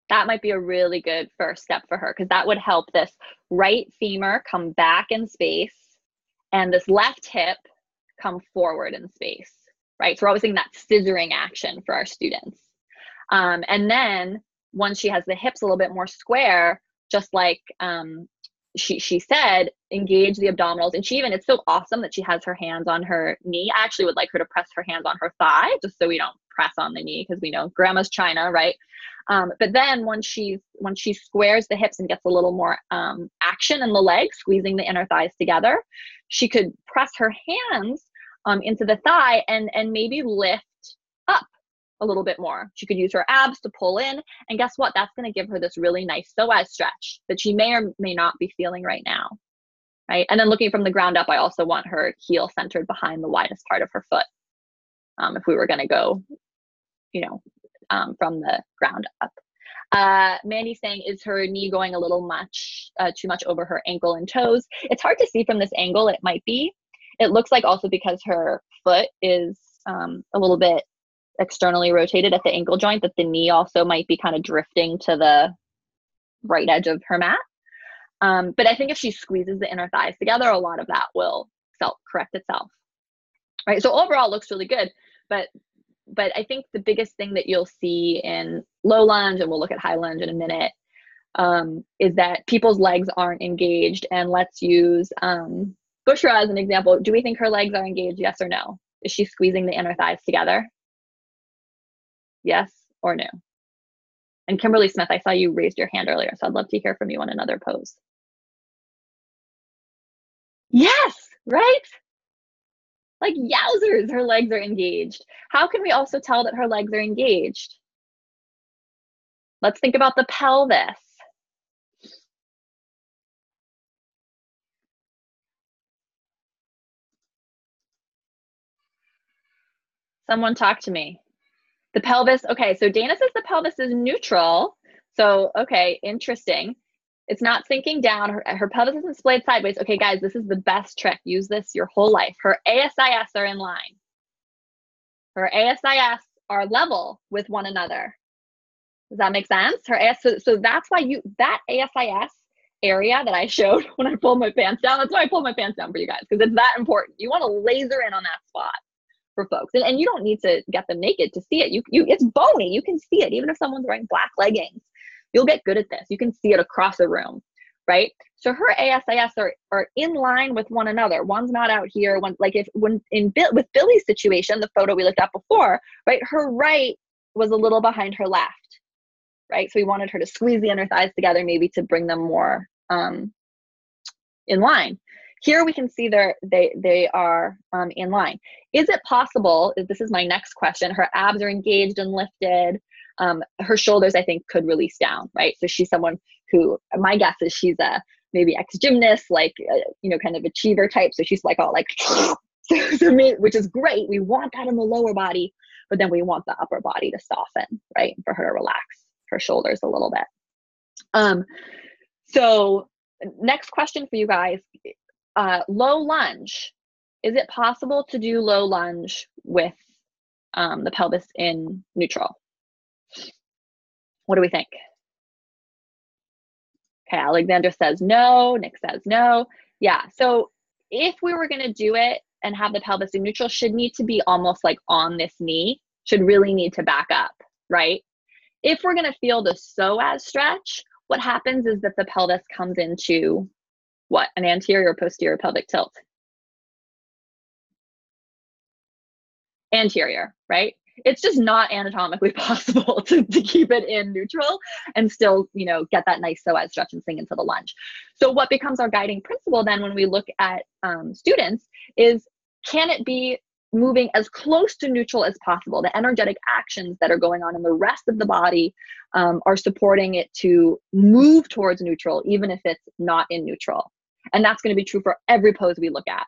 That might be a really good first step for her, because that would help this right femur come back in space and this left hip come forward in space, right? So we're always seeing that scissoring action for our students. And then once she has the hips a little bit more square, just like she said, engage the abdominals. And it's so awesome that she has her hands on her knee. I actually would like her to press her hands on her thigh, just so we don't press on the knee, because we know grandma's China, right? But then once she squares the hips and gets a little more action in the legs, squeezing the inner thighs together, she could press her hands into the thigh and maybe lift up a little bit more. She could use her abs to pull in, and guess what? That's going to give her this really nice psoas stretch that she may or may not be feeling right now, right? And then looking from the ground up, I also want her heel centered behind the widest part of her foot. If we were going to go, from the ground up. Mandy's saying, is her knee going a little too much over her ankle and toes? It's hard to see from this angle. It might be. It looks like also because her foot is a little bit externally rotated at the ankle joint, that the knee also might be kind of drifting to the right edge of her mat. But I think if she squeezes the inner thighs together, a lot of that will self-correct itself. Right. So overall it looks really good. But I think the biggest thing that you'll see in low lunge, and we'll look at high lunge in a minute, is that people's legs aren't engaged. And let's use Bushra as an example. Do we think her legs are engaged? Yes or no? Is she squeezing the inner thighs together? Yes or no? And Kimberly Smith, I saw you raised your hand earlier, so I'd love to hear from you on another pose. Yes, right? Like yowzers, her legs are engaged. How can we also tell that her legs are engaged? Let's think about the pelvis. Someone talk to me. The pelvis, okay, so Dana says the pelvis is neutral. So, okay, interesting. It's not sinking down. Her pelvis isn't splayed sideways. Okay, guys, this is the best trick. Use this your whole life. Her ASIS are in line. Her ASIS are level with one another. Does that make sense? Her AS, so that's why that ASIS area that I showed when I pulled my pants down, that's why I pulled my pants down for you guys, because it's that important. You want to laser in on that spot for folks. And you don't need to get them naked to see it. It's bony. You can see it. Even if someone's wearing black leggings, you'll get good at this. You can see it across the room, right? So her ASIS are in line with one another. One's not out here. With Billy's situation, the photo we looked at before, right? Her right was a little behind her left, right? So we wanted her to squeeze the inner thighs together, maybe to bring them more in line. Here we can see they are in line. Is it possible, this is my next question, her abs are engaged and lifted, her shoulders, I think, could release down, right? So she's someone who, my guess is she's a maybe ex-gymnast, like, kind of achiever type. So she's like all like, which is great. We want that in the lower body, but then we want the upper body to soften, right? For her to relax her shoulders a little bit. So next question for you guys, low lunge. Is it possible to do low lunge with the pelvis in neutral? What do we think? Okay, Alexandra says no, Nick says no. Yeah, so if we were gonna do it and have the pelvis in neutral, should need to be almost like on this knee, should really need to back up, right? If we're gonna feel the psoas stretch, what happens is that the pelvis comes into what? An anterior or posterior pelvic tilt? Anterior, right? It's just not anatomically possible to keep it in neutral and still, get that nice psoas stretch and sink into the lunge. So what becomes our guiding principle then when we look at students is, can it be moving as close to neutral as possible? The energetic actions that are going on in the rest of the body are supporting it to move towards neutral, even if it's not in neutral. And that's going to be true for every pose we look at,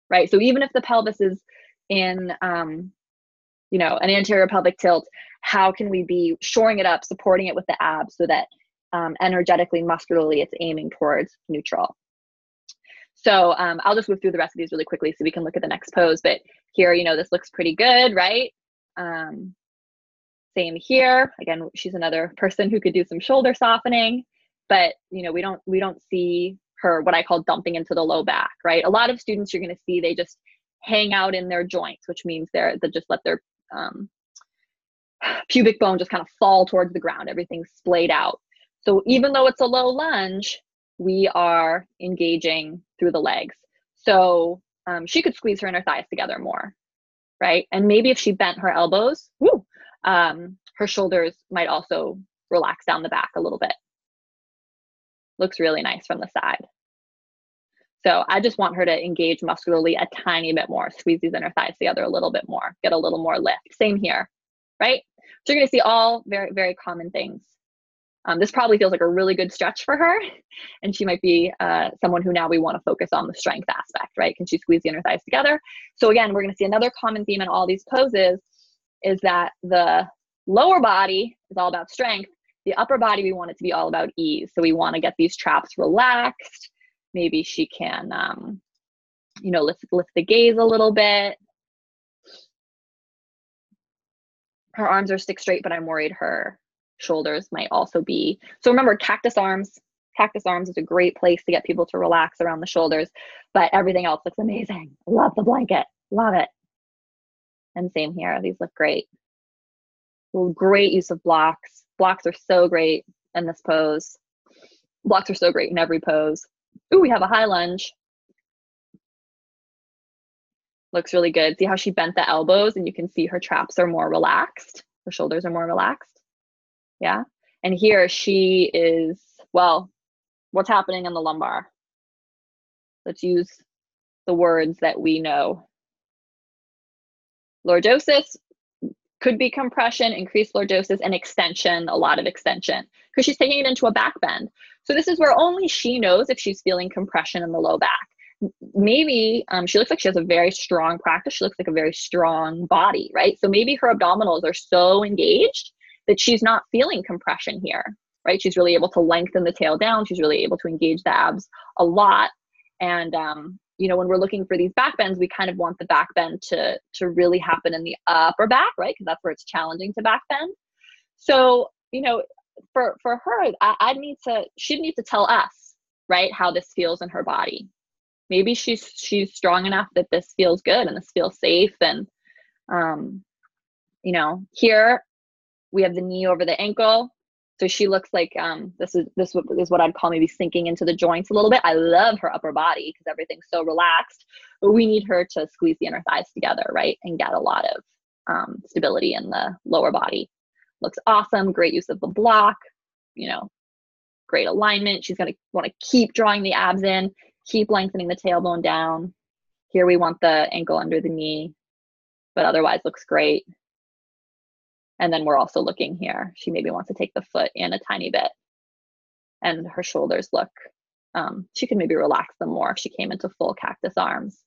right? So even if the pelvis is in, an anterior pelvic tilt, how can we be shoring it up, supporting it with the abs so that energetically, muscularly, it's aiming towards neutral? So I'll just move through the rest of these really quickly so we can look at the next pose. But here, this looks pretty good, right? Same here. Again, she's another person who could do some shoulder softening, but we don't see her, what I call dumping into the low back, right? A lot of students you're going to see, they just hang out in their joints, which means they just let their pubic bone just kind of fall towards the ground. Everything's splayed out. So even though it's a low lunge, we are engaging through the legs. So she could squeeze her inner thighs together more, right? And maybe if she bent her elbows, her shoulders might also relax down the back a little bit. Looks really nice from the side. So I just want her to engage muscularly a tiny bit more, squeeze these inner thighs together a little bit more, get a little more lift. Same here, right? So you're going to see all very, very common things. This probably feels like a really good stretch for her, and she might be someone who now we want to focus on the strength aspect, right? Can she squeeze the inner thighs together? So again, we're going to see another common theme in all these poses is that the lower body is all about strength. The upper body, we want it to be all about ease. So we want to get these traps relaxed. Maybe she can, lift the gaze a little bit. Her arms are stick straight, but I'm worried her shoulders might also be. So remember, cactus arms. Cactus arms is a great place to get people to relax around the shoulders, but everything else looks amazing. Love the blanket. Love it. And same here. These look great. Great use of blocks. Blocks are so great in this pose. Blocks are so great in every pose. Ooh, we have a high lunge. Looks really good. See how she bent the elbows, and you can see her traps are more relaxed. Her shoulders are more relaxed. Yeah. And here she is, what's happening in the lumbar? Let's use the words that we know. Lordosis could be compression, increased lordosis, and extension, a lot of extension, because she's taking it into a back bend. So this is where only she knows if she's feeling compression in the low back. Maybe she looks like she has a very strong practice. She looks like a very strong body, right? So maybe her abdominals are so engaged that she's not feeling compression here, right? She's really able to lengthen the tail down. She's really able to engage the abs a lot. And, when we're looking for these back bends, we kind of want the back bend to really happen in the upper back, right? Because that's where it's challenging to back bend. So you know, for her, she'd need to tell us, right, how this feels in her body. Maybe she's strong enough that this feels good and this feels safe. And, you know, here we have the knee over the ankle. So she looks like, this is what I'd call maybe sinking into the joints a little bit. I love her upper body because everything's so relaxed, but we need her to squeeze the inner thighs together, right? And get a lot of stability in the lower body. Looks awesome. Great use of the block, you know, great alignment. She's going to want to keep drawing the abs in, keep lengthening the tailbone down. Here we want the ankle under the knee, but otherwise looks great. And then we're also looking here. She maybe wants to take the foot in a tiny bit, and her shoulders look, she could maybe relax them more if she came into full cactus arms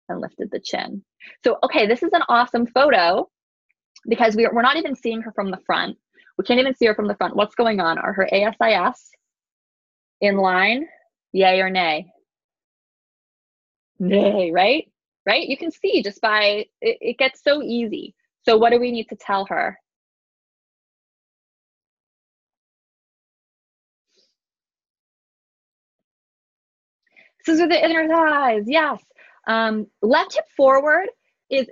and lifted the chin. So, okay, this is an awesome photo because we're not even seeing her from the front. We can't even see her from the front. What's going on? Are her ASIS in line? Yay or nay? Nay, right? Right? You can see just by, it gets so easy. So what do we need to tell her? Scissor the inner thighs, yes. Left hip forward is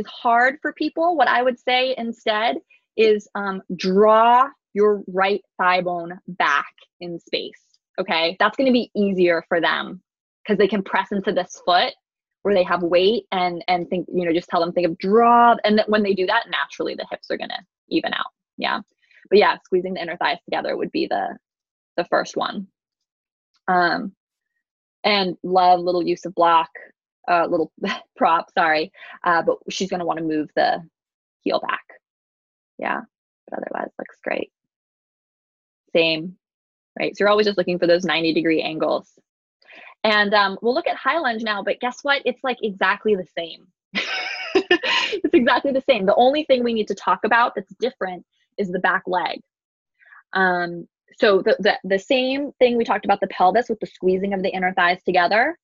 hard for people. What I would say instead is draw your right thigh bone back in space, okay? That's gonna be easier for them because they can press into this foot where they have weight and think, you know, just tell them, think of draw, and then when they do that, naturally the hips are gonna even out, yeah? But yeah, squeezing the inner thighs together would be the first one. And love little use of block, little prop, sorry. But she's gonna wanna move the heel back. Yeah, but otherwise looks great. Same, right? So you're always just looking for those 90-degree angles. And we'll look at high lunge now, but guess what? It's like exactly the same. It's exactly the same. The only thing we need to talk about that's different is the back leg. So the same thing we talked about the pelvis with the squeezing of the inner thighs together,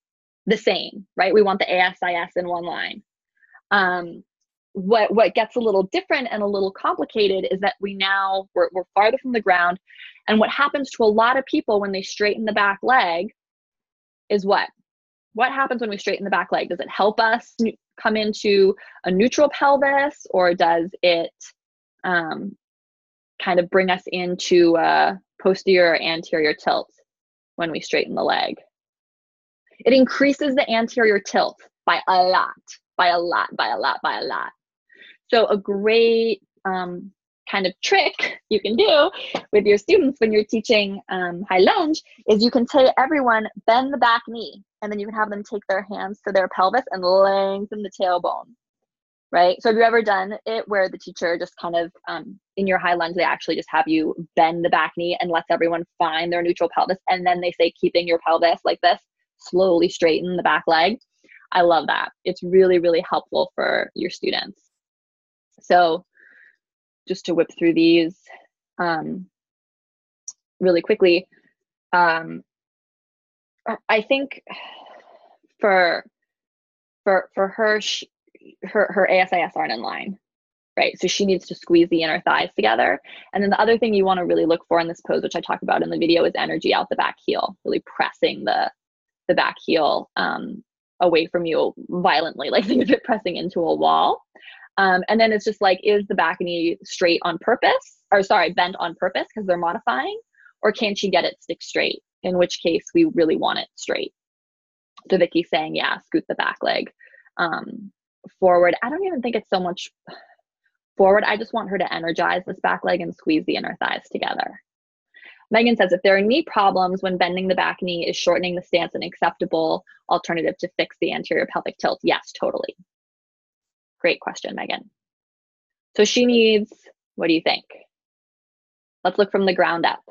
the same, right? We want the ASIS in one line. What gets a little different and a little complicated is that we're farther from the ground. And what happens to a lot of people when they straighten the back leg is what? What happens when we straighten the back leg? Does it help us come into a neutral pelvis, or does it kind of bring us into a posterior or anterior tilt when we straighten the leg? It increases the anterior tilt by a lot, by a lot, by a lot, by a lot. So a great kind of trick you can do with your students when you're teaching high lunge is you can tell everyone, bend the back knee, and then you can have them take their hands to their pelvis and lengthen the tailbone. Right? So have you ever done it where the teacher just kind of, in your high lunge, they actually just have you bend the back knee and lets everyone find their neutral pelvis. And then they say, keeping your pelvis like this, slowly straighten the back leg. I love that. It's really, really helpful for your students. So just to whip through these really quickly, I think for her, her ASIS aren't in line, right? So she needs to squeeze the inner thighs together. And then the other thing you want to really look for in this pose, which I talk about in the video, is energy out the back heel, really pressing the back heel away from you violently, like think of it pressing into a wall. And then it's just like, is the back knee straight on purpose, or sorry, bent on purpose because they're modifying, or can she get it stick straight? In which case we really want it straight. So Vicky's saying, yeah, scoot the back leg forward. I don't even think it's so much forward. I just want her to energize this back leg and squeeze the inner thighs together. Megan says, if there are knee problems when bending the back knee, is shortening the stance an acceptable alternative to fix the anterior pelvic tilt? Yes, totally. Great question, Megan. So she needs, what do you think? Let's look from the ground up.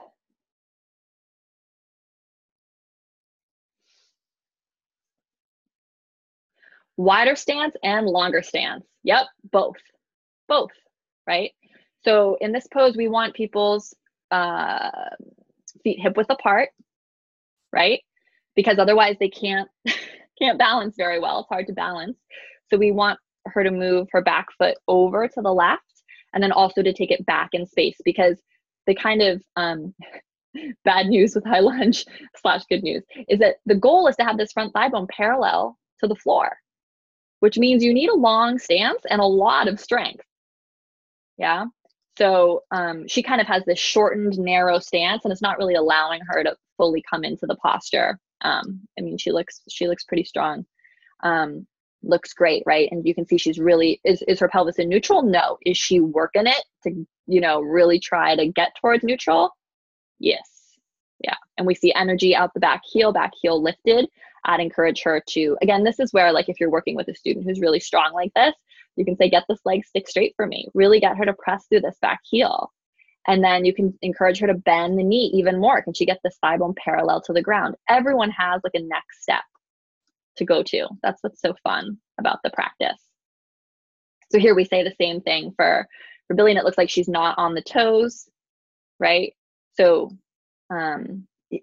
Wider stance and longer stance. Yep, both, right? So in this pose, we want people's feet hip width apart, right? Because otherwise they can't balance very well. It's hard to balance. So we want her to move her back foot over to the left, and then also to take it back in space, because the kind of bad news with high lunge / good news is that the goal is to have this front thigh bone parallel to the floor, which means you need a long stance and a lot of strength. Yeah. So she kind of has this shortened, narrow stance, and it's not really allowing her to fully come into the posture. I mean, she looks pretty strong. Looks great, right? And you can see she's really, is her pelvis in neutral? No. Is she working it to, really try to get towards neutral? Yes. Yeah. And we see energy out the back heel lifted. I'd encourage her to, again, this is where, like, if you're working with a student who's really strong like this, you can say, get this leg stick straight for me. Really get her to press through this back heel. And then you can encourage her to bend the knee even more. Can she get this thigh bone parallel to the ground? Everyone has like a next step to go to. That's what's so fun about the practice. So here we say the same thing for Billy, and it looks like she's not on the toes, right? So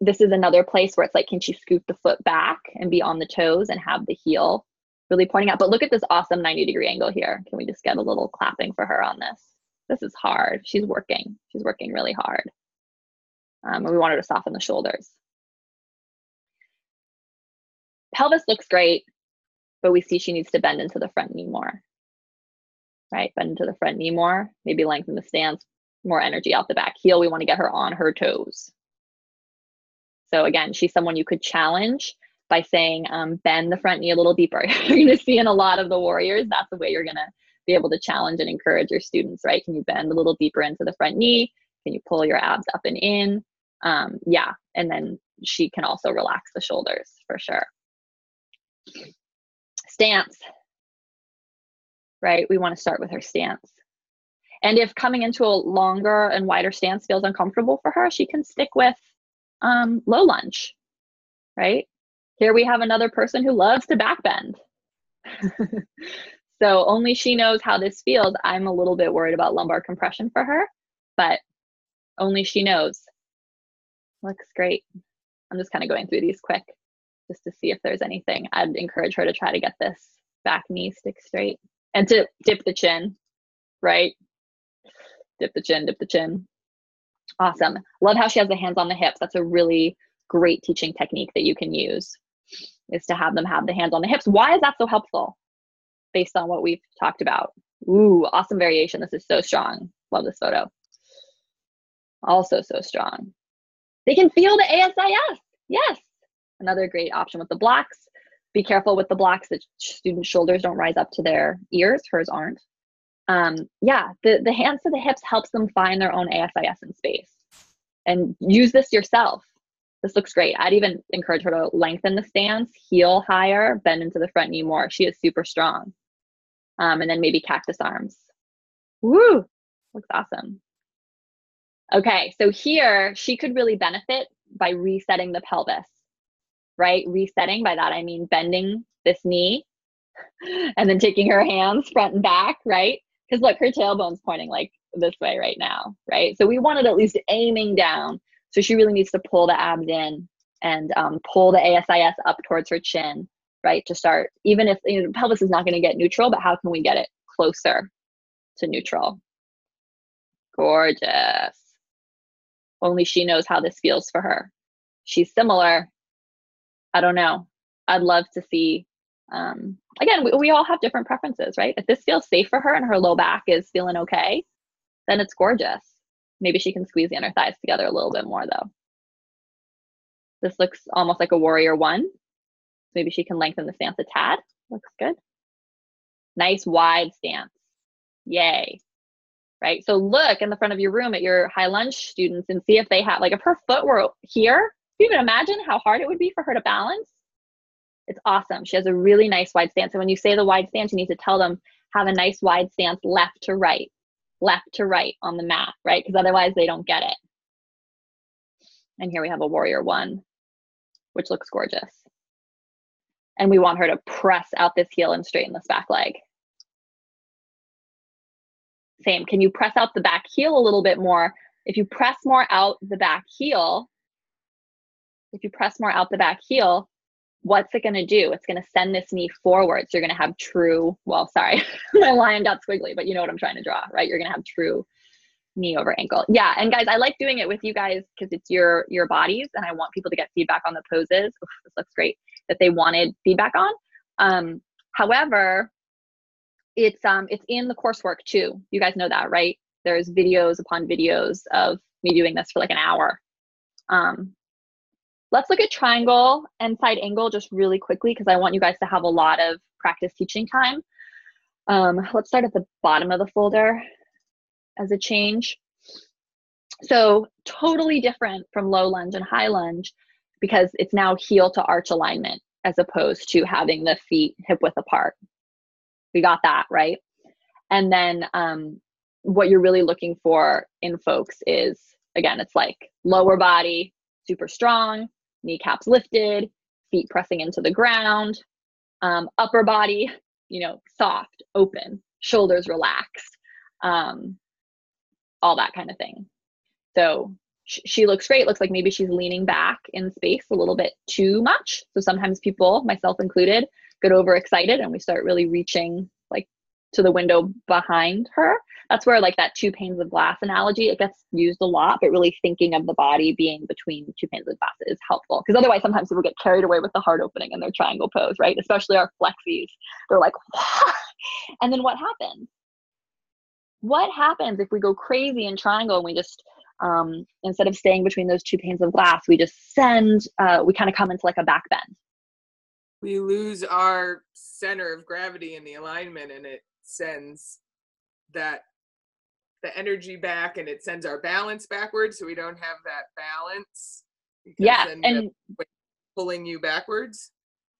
this is another place where it's like, can she scoot the foot back and be on the toes and have the heel really pointing out? But look at this awesome 90-degree angle here. Can we just get a little clapping for her on this? This is hard. She's working really hard. And we want her to soften the shoulders. Pelvis looks great, but we see she needs to bend into the front knee more, right? Bend into the front knee more, maybe lengthen the stance, more energy out the back heel. We want to get her on her toes. So again, she's someone you could challenge by saying, bend the front knee a little deeper. You're going to see in a lot of the warriors, that's the way you're going to be able to challenge and encourage your students, right? Can you bend a little deeper into the front knee? Can you pull your abs up and in? Yeah, and then she can also relax the shoulders for sure. Stance, right? We want to start with her stance. And if coming into a longer and wider stance feels uncomfortable for her, she can stick with low lunge, right? Here we have another person who loves to back bend. So only she knows how this feels. I'm a little bit worried about lumbar compression for her, but only she knows. Looks great. I'm just kind of going through these quick just to see if there's anything. I'd encourage her to try to get this back knee stick straight and to dip the chin, right? Dip the chin, dip the chin. Awesome. Love how she has the hands on the hips. That's a really great teaching technique that you can use, is to have them have the hands on the hips. Why is that so helpful? Based on what we've talked about. Ooh, awesome variation. This is so strong. Love this photo. Also so strong. They can feel the ASIS. Yes. Another great option with the blocks. Be careful with the blocks that students' shoulders don't rise up to their ears. Hers aren't. Yeah, the hands to the hips helps them find their own ASIS in space. And use this yourself. This looks great. I'd even encourage her to lengthen the stance, heel higher, bend into the front knee more. She is super strong. And then maybe cactus arms. Woo, looks awesome. Okay, so here she could really benefit by resetting the pelvis, right? Resetting, by that I mean bending this knee and then taking her hands front and back, right? Because look, her tailbone's pointing like this way right now, right? So we wanted at least aiming down. So she really needs to pull the abs in and pull the ASIS up towards her chin, right? To start, even if pelvis is not going to get neutral, but how can we get it closer to neutral? Gorgeous. Only she knows how this feels for her. She's similar. I don't know. I'd love to see, again, we all have different preferences, right? If this feels safe for her and her low back is feeling okay, then it's gorgeous. Maybe she can squeeze the inner thighs together a little bit more though. This looks almost like a warrior one. Maybe she can lengthen the stance a tad. Looks good. Nice wide stance. Yay. Right? So look in the front of your room at your high lunge students and see if they have, like if her foot were here, can you even imagine how hard it would be for her to balance? It's awesome. She has a really nice wide stance. And when you say the wide stance, you need to tell them, have a nice wide stance left to right on the mat, right? Because otherwise they don't get it. And here we have a warrior one, which looks gorgeous. And we want her to press out this heel and straighten this back leg. Same. Can you press out the back heel a little bit more? If you press more out the back heel, what's it going to do? It's going to send this knee forward. So you're going to have true, well, sorry, my line got squiggly, but you know what I'm trying to draw, right? You're going to have true knee over ankle. Yeah. And guys, I like doing it with you guys because it's your bodies, and I want people to get feedback on the poses. Oof, this looks great, that they wanted feedback on. However, it's in the coursework too. You guys know that, right? There's videos upon videos of me doing this for like an hour. Let's look at triangle and side angle just really quickly, because I want you guys to have a lot of practice teaching time. Let's start at the bottom of the folder as a change. So totally different from low lunge and high lunge, because it's now heel to arch alignment as opposed to having the feet hip width apart. We got that, right? And then what you're really looking for in folks is, again, it's like lower body, super strong, kneecaps lifted, feet pressing into the ground, upper body, you know, soft, open, shoulders relaxed, all that kind of thing. So she looks great. Looks like maybe she's leaning back in space a little bit too much. So sometimes people, myself included, get overexcited and we start really reaching like to the window behind her. That's where like that 2 panes of glass analogy, it gets used a lot, but really thinking of the body being between 2 panes of glass is helpful, because otherwise sometimes people get carried away with the heart opening in their triangle pose, right? Especially our flexies. They're like, what? And then what happens? What happens if we go crazy in triangle and we just, instead of staying between those 2 panes of glass, we just send, we kind of come into like a back bend. We lose our center of gravity in the alignment, and it sends the energy back, and it sends our balance backwards, so we don't have that balance. Yeah, and pulling you backwards.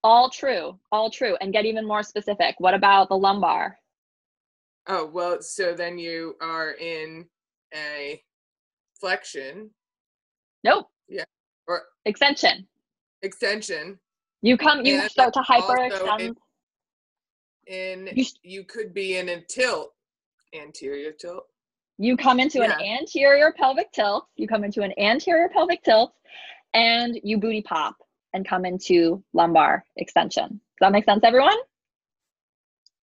All true, all true. And get even more specific. What about the lumbar? Oh, well, so then you are in a flexion. Nope. Yeah. Or extension. Extension. You start to hyperextend. You could be in a tilt, anterior tilt. You come into an anterior pelvic tilt. And you booty pop and come into lumbar extension. Does that make sense, everyone?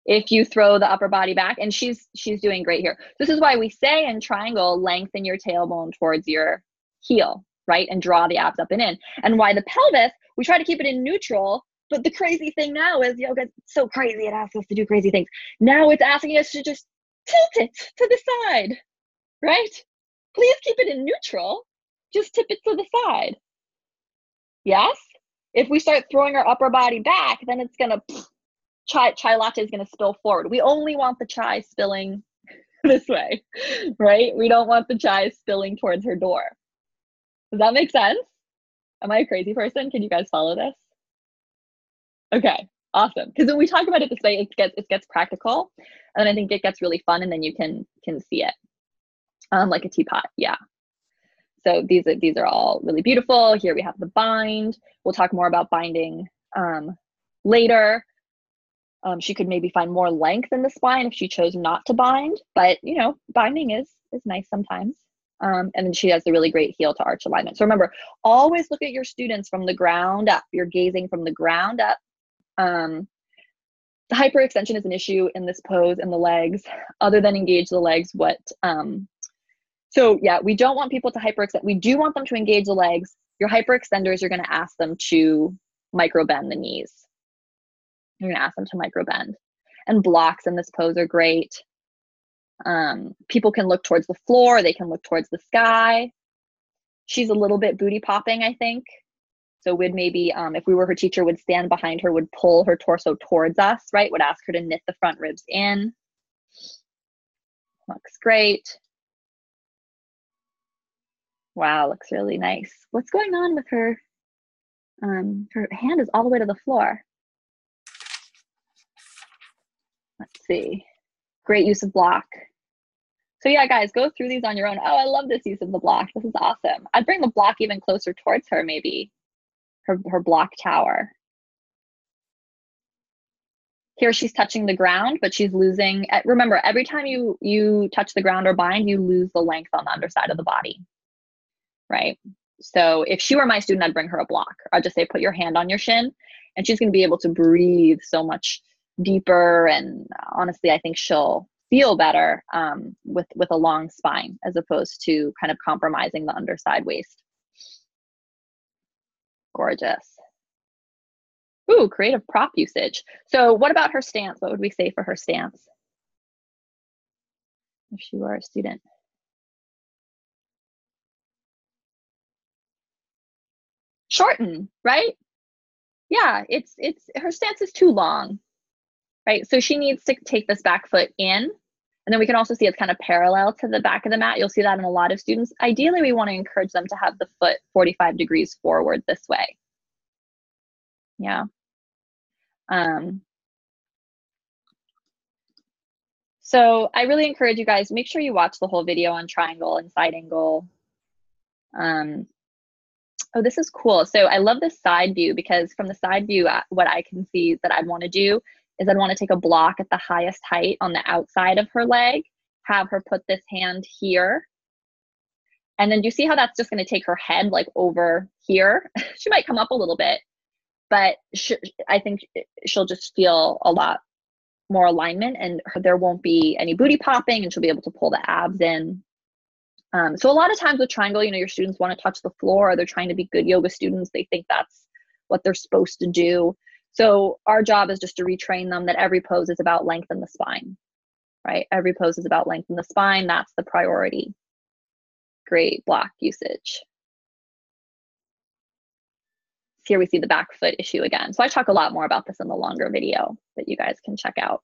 If you throw the upper body back, and she's doing great here. This is why we say in triangle, lengthen your tailbone towards your heel, right? And draw the abs up and in. And why the pelvis, we try to keep it in neutral, but the crazy thing now is yoga's so crazy, it asks us to do crazy things. Now it's asking us to just tilt it to the side, right? Please keep it in neutral, just tip it to the side. Yes? If we start throwing our upper body back, then it's gonna, chai latte is gonna spill forward. We only want the chai spilling this way, right? We don't want the chai spilling towards her door. Does that make sense? Am I a crazy person? Can you guys follow this? Okay, awesome. Because when we talk about it this way, it gets practical, and I think it gets really fun, and then you can see it, like a teapot. Yeah. So these are all really beautiful. Here we have the bind. We'll talk more about binding later. She could maybe find more length in the spine if she chose not to bind, but you know, binding is nice sometimes. And then she has the really great heel to arch alignment. So remember, always look at your students from the ground up. You're gazing from the ground up. The hyperextension is an issue in this pose in the legs. Other than engage the legs, so yeah, we don't want people to hyperextend. We do want them to engage the legs. Your hyperextenders, you're going to ask them to microbend the knees. You're going to ask them to microbend. And blocks in this pose are great. People can look towards the floor. They can look towards the sky. She's a little bit booty popping, I think. So would maybe, if we were her teacher, would stand behind her, would pull her torso towards us, right? Would ask her to knit the front ribs in. Looks great. Wow, looks really nice. What's going on with her? Her hand is all the way to the floor. Let's see. Great use of block. So yeah, guys, go through these on your own. Oh, I love this use of the block. This is awesome. I'd bring the block even closer towards her, maybe. Her block tower. Here she's touching the ground, but she's losing. Remember, every time you touch the ground or bind, you lose the length on the underside of the body. Right? So if she were my student, I'd bring her a block. I'd just say, put your hand on your shin, and she's going to be able to breathe so much deeper. And honestly, I think she'll feel better with a long spine, as opposed to kind of compromising the underside waist. Gorgeous. Ooh, creative prop usage. So what about her stance? What would we say for her stance if she were a student? Shorten, right? Yeah, it's her stance is too long, right? So she needs to take this back foot in, and then we can also see it's kind of parallel to the back of the mat. You'll see that in a lot of students. Ideally, we want to encourage them to have the foot 45 degrees forward this way. Yeah. So I really encourage you guys, make sure you watch the whole video on triangle and side angle. Oh, this is cool. So I love this side view, because from the side view, what I can see that I'd want to do is I'd want to take a block at the highest height on the outside of her leg, have her put this hand here. And then do you see how that's just going to take her head like over here? She might come up a little bit, but I think she'll just feel a lot more alignment, and there won't be any booty popping, and she'll be able to pull the abs in. So a lot of times with triangle, you know, your students want to touch the floor, or they're trying to be good yoga students. They think that's what they're supposed to do. So our job is just to retrain them that every pose is about length in the spine, right? Every pose is about length in the spine. That's the priority. Great block usage. Here we see the back foot issue again. So I talk a lot more about this in the longer video that you guys can check out.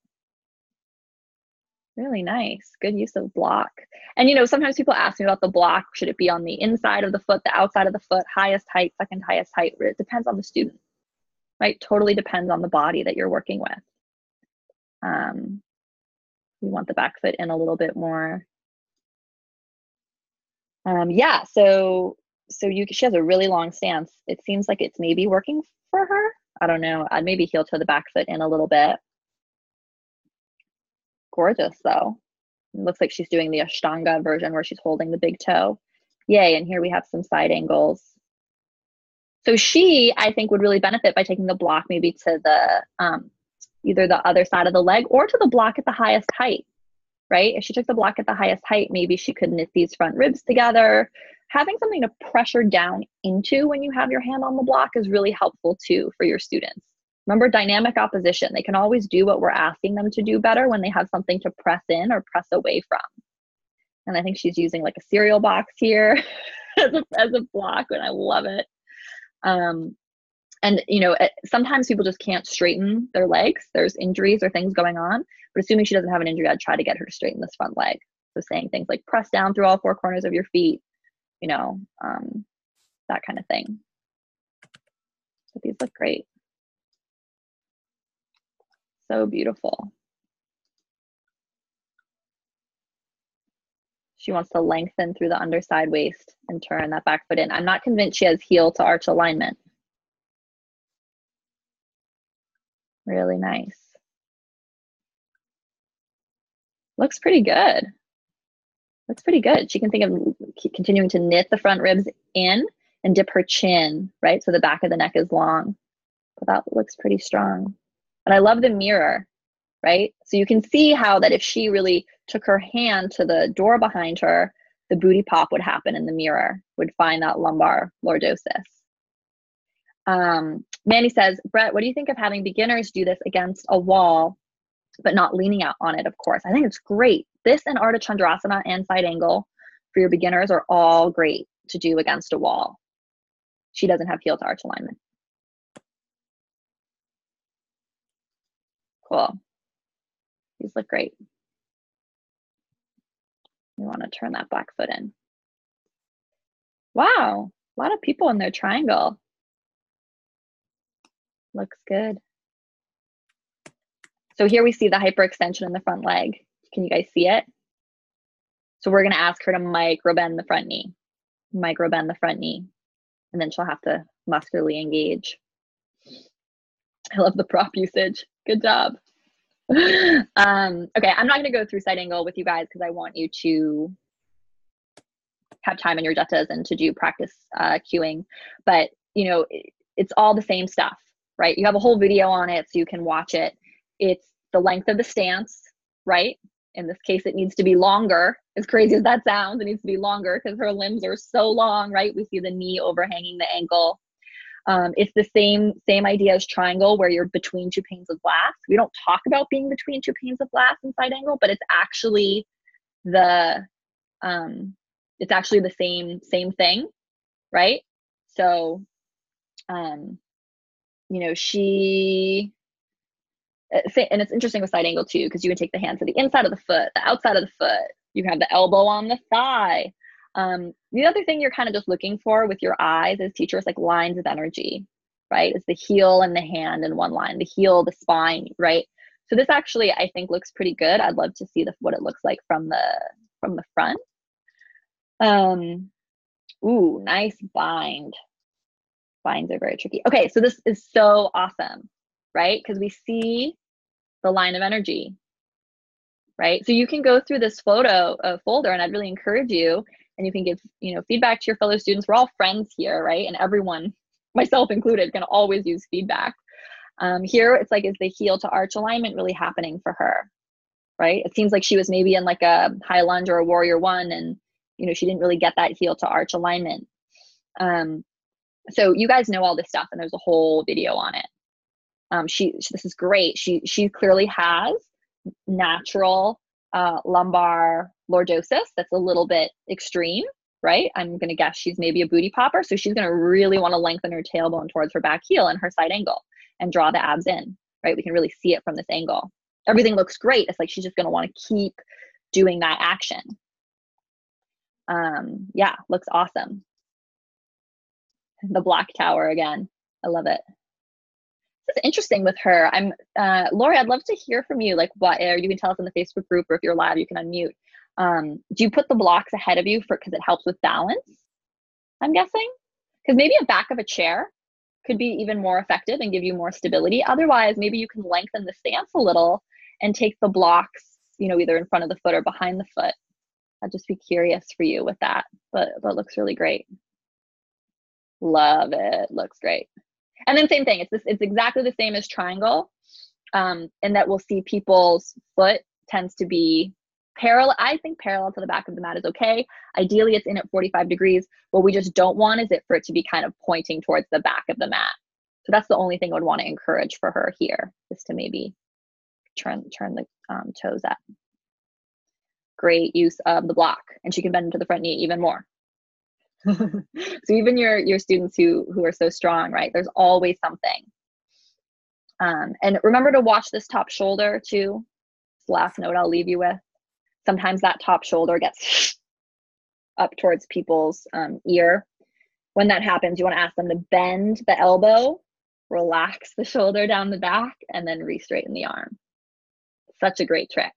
Really nice. Good use of block. And, you know, sometimes people ask me about the block. Should it be on the inside of the foot, the outside of the foot, highest height, second highest height? It depends on the student, right? Totally depends on the body that you're working with. We want the back foot in a little bit more. Yeah, so she has a really long stance. It seems like it's maybe working for her. I don't know. I'd maybe heel toe the back foot in a little bit. Gorgeous though. It looks like she's doing the Ashtanga version where she's holding the big toe. Yay, and here we have some side angles. So she, I think, would really benefit by taking the block maybe to the, either the other side of the leg or to the block at the highest height, right? If she took the block at the highest height, maybe she could knit these front ribs together. Having something to pressure down into when you have your hand on the block is really helpful too for your students. Remember, dynamic opposition. They can always do what we're asking them to do better when they have something to press in or press away from. And I think she's using like a cereal box here as a block, and I love it. And, you know, sometimes people just can't straighten their legs. There's injuries or things going on. But assuming she doesn't have an injury, I'd try to get her to straighten this front leg. So saying things like press down through all four corners of your feet, you know, that kind of thing. But these look great. So beautiful. She wants to lengthen through the underside waist and turn that back foot in. I'm not convinced she has heel to arch alignment. Really nice. Looks pretty good. Looks pretty good. She can think of continuing to knit the front ribs in and dip her chin, right? So the back of the neck is long. But that looks pretty strong. And I love the mirror, right? So you can see how that if she really took her hand to the door behind her, the booty pop would happen in the mirror, would find that lumbar lordosis. Manny says, Brett, what do you think of having beginners do this against a wall, but not leaning out on it, of course? I think it's great. This and Ardha Chandrasana and side angle for your beginners are all great to do against a wall. She doesn't have heel to arch alignment. Cool. These look great. We want to turn that back foot in. Wow, a lot of people in their triangle. Looks good. So here we see the hyperextension in the front leg. Can you guys see it? So we're going to ask her to micro bend the front knee. Micro bend the front knee. And then she'll have to muscularly engage. I love the prop usage. Good job. Okay, I'm not going to go through side angle with you guys because I want you to have time in your jettas and to do practice cueing. But, you know, it's all the same stuff, right? You have a whole video on it so you can watch it. It's the length of the stance, right? In this case, it needs to be longer. As crazy as that sounds, it needs to be longer because her limbs are so long, right? We see the knee overhanging the ankle. It's the same idea as triangle, where you're between two panes of glass. We don't talk about being between two panes of glass in side angle, but it's actually the same thing, right? So, you know, and it's interesting with side angle too, because you can take the hand to the inside of the foot, the outside of the foot. You can have the elbow on the thigh. The other thing you're kind of just looking for with your eyes as teachers, like lines of energy, right? Is the heel and the hand in one line, the heel, the spine, right? So this actually, I think, looks pretty good. I'd love to see what it looks like from the front. Ooh, nice bind. Binds are very tricky. Okay, so this is so awesome, right? Because we see the line of energy, right? So you can go through this folder, and I'd really encourage you, and you can give, you know, feedback to your fellow students. We're all friends here, right? And everyone, myself included, can always use feedback. Here, it's like, is the heel to arch alignment really happening for her, right? It seems like she was maybe in like a high lunge or a warrior one, and, you know, she didn't really get that heel to arch alignment. So you guys know all this stuff, and there's a whole video on it. This is great. She clearly has natural lumbar lordosis. That's a little bit extreme, right? I'm going to guess she's maybe a booty popper. So she's going to really want to lengthen her tailbone towards her back heel and her side angle and draw the abs in, right? We can really see it from this angle. Everything looks great. It's like she's just going to want to keep doing that action. Yeah, looks awesome. The black tower again. I love it. This is interesting with her. Lori, I'd love to hear from you, like or you can tell us in the Facebook group, or if you're live, you can unmute. Do you put the blocks ahead of you because it helps with balance? I'm guessing? Because maybe a back of a chair could be even more effective and give you more stability. Otherwise, maybe you can lengthen the stance a little and take the blocks, you know, either in front of the foot or behind the foot. I'd just be curious for you with that, but it looks really great. Love it. Looks great. And then same thing. It's exactly the same as triangle, and that we'll see people's foot tends to be parallel. I think parallel to the back of the mat is okay. Ideally, it's in at 45 degrees. What we just don't want is for it to be kind of pointing towards the back of the mat. So that's the only thing I would want to encourage for her here, is to maybe turn the toes up. Great use of the block, and she can bend into the front knee even more. So even your students who are so strong, right? There's always something. And remember to watch this top shoulder too. Last note I'll leave you with. Sometimes that top shoulder gets up towards people's ear. When that happens, you want to ask them to bend the elbow, relax the shoulder down the back, and then re-straighten the arm. Such a great trick.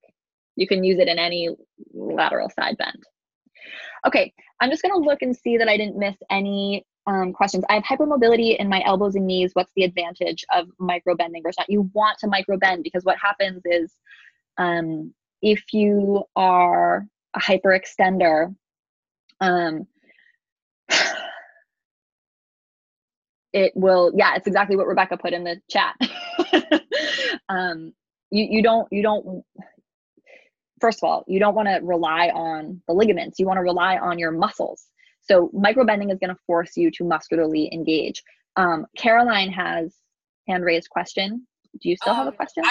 You can use it in any lateral side bend. Okay, I'm just going to look and see that I didn't miss any questions. I have hypermobility in my elbows and knees. What's the advantage of micro bending versus not? You want to micro bend, because what happens is if you are a hyperextender, it will, yeah, it's exactly what Rebecca put in the chat. You don't, first of all, you don't want to rely on the ligaments. You want to rely on your muscles. So microbending is going to force you to muscularly engage. Caroline has hand raised question. Do you still have a question?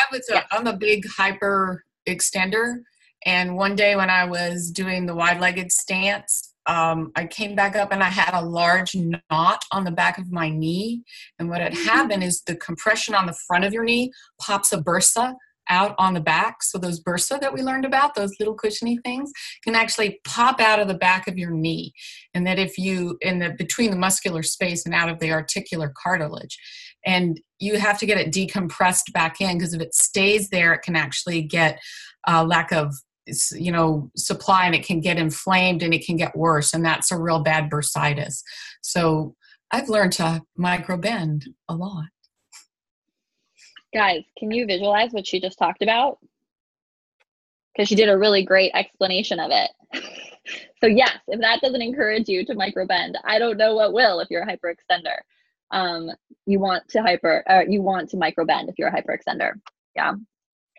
I'm a big hyper extender. And one day when I was doing the wide-legged stance, I came back up and I had a large knot on the back of my knee. And what had happened is the compression on the front of your knee pops a bursa out on the back. So those bursa that we learned about, those little cushiony things, can actually pop out of the back of your knee. And that if you, between the muscular space and out of the articular cartilage, and you have to get it decompressed back in, because if it stays there, it can actually get a lack of, supply, and it can get inflamed and it can get worse. And that's a real bad bursitis. So I've learned to micro bend a lot. Guys, can you visualize what she just talked about? Because she did a really great explanation of it. So yes, if that doesn't encourage you to microbend, I don't know what will if you're a hyperextender. You want to microbend if you're a hyperextender. Yeah.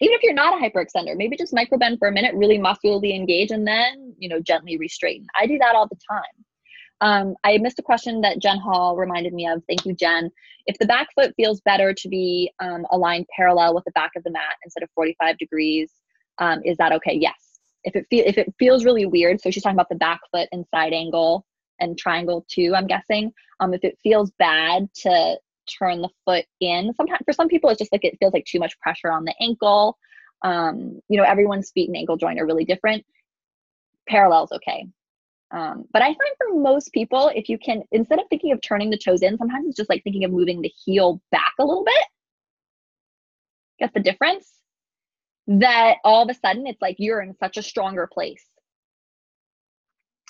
Even if you're not a hyperextender, maybe just micro bend for a minute, really muscularly engage, and then, gently re-straighten. I do that all the time. I missed a question that Jen Hall reminded me of. Thank you, Jen. If the back foot feels better to be aligned parallel with the back of the mat instead of 45 degrees, is that okay? Yes. If it feels really weird, so she's talking about the back foot and side angle and triangle too, I'm guessing. If it feels bad to turn the foot in, sometimes for some people it's just like it feels like too much pressure on the ankle. Everyone's feet and ankle joint are really different. Parallel's okay. But I find for most people, if you can, instead of thinking of turning the toes in, sometimes it's just like thinking of moving the heel back a little bit. Get the difference? That all of a sudden it's like you're in such a stronger place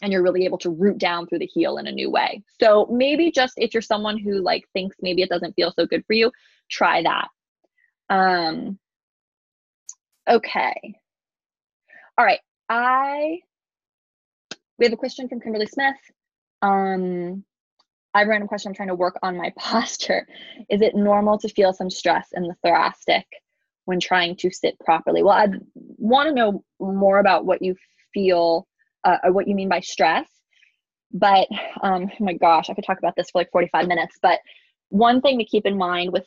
and you're really able to root down through the heel in a new way. So maybe just if you're someone who like thinks maybe it doesn't feel so good for you, try that. Okay. All right. We have a question from Kimberly Smith. I have a random question. I'm trying to work on my posture. Is it normal to feel some stress in the thoracic when trying to sit properly? Well, I'd want to know more about what you feel, or what you mean by stress. But, oh my gosh, I could talk about this for like 45 minutes. But one thing to keep in mind with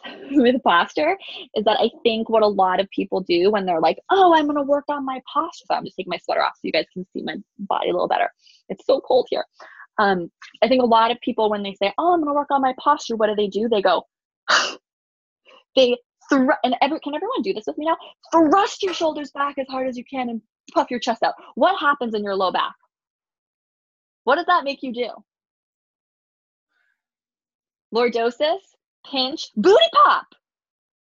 posture is that I think what a lot of people do when they're like, oh, I'm going to work on my posture. So I'm just taking my sweater off so you guys can see my body a little better. It's so cold here. I think a lot of people, when they say, oh, I'm going to work on my posture, what do? They go, can everyone do this with me now? Thrust your shoulders back as hard as you can and puff your chest out. What happens in your low back? What does that make you do? Lordosis, pinch, booty pop,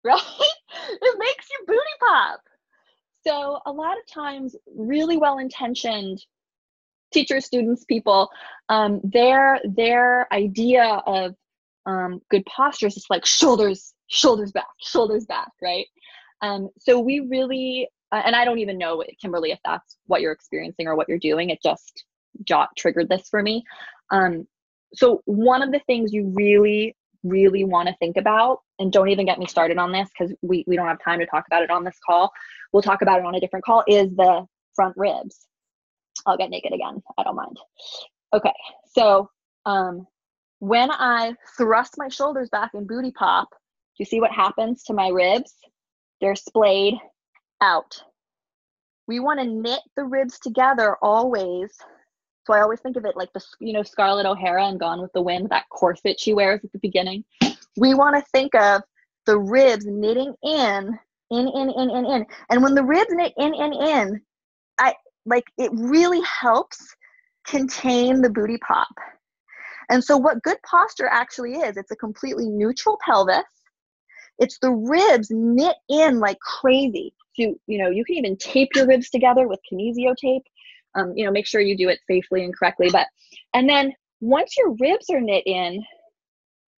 right? It makes you booty pop. So a lot of times, really well-intentioned teachers, students, people, their idea of good posture is just like shoulders back, right? So we really, and I don't even know, Kimberly, if that's what you're experiencing or what you're doing. It just triggered this for me. So one of the things you really, really want to think about, and don't even get me started on this because we don't have time to talk about it on this call. We'll talk about it on a different call, is the front ribs. I'll get naked again. I don't mind. Okay. So when I thrust my shoulders back in booty pop, do you see what happens to my ribs? They're splayed out. We want to knit the ribs together always. So I always think of it like Scarlett O'Hara in Gone with the Wind, that corset she wears at the beginning. We want to think of the ribs knitting in. And when the ribs knit in, it really helps contain the booty pop. And so what good posture actually is, it's a completely neutral pelvis. It's the ribs knit in like crazy. So, you can even tape your ribs together with kinesio tape. Make sure you do it safely and correctly. And then once your ribs are knit in,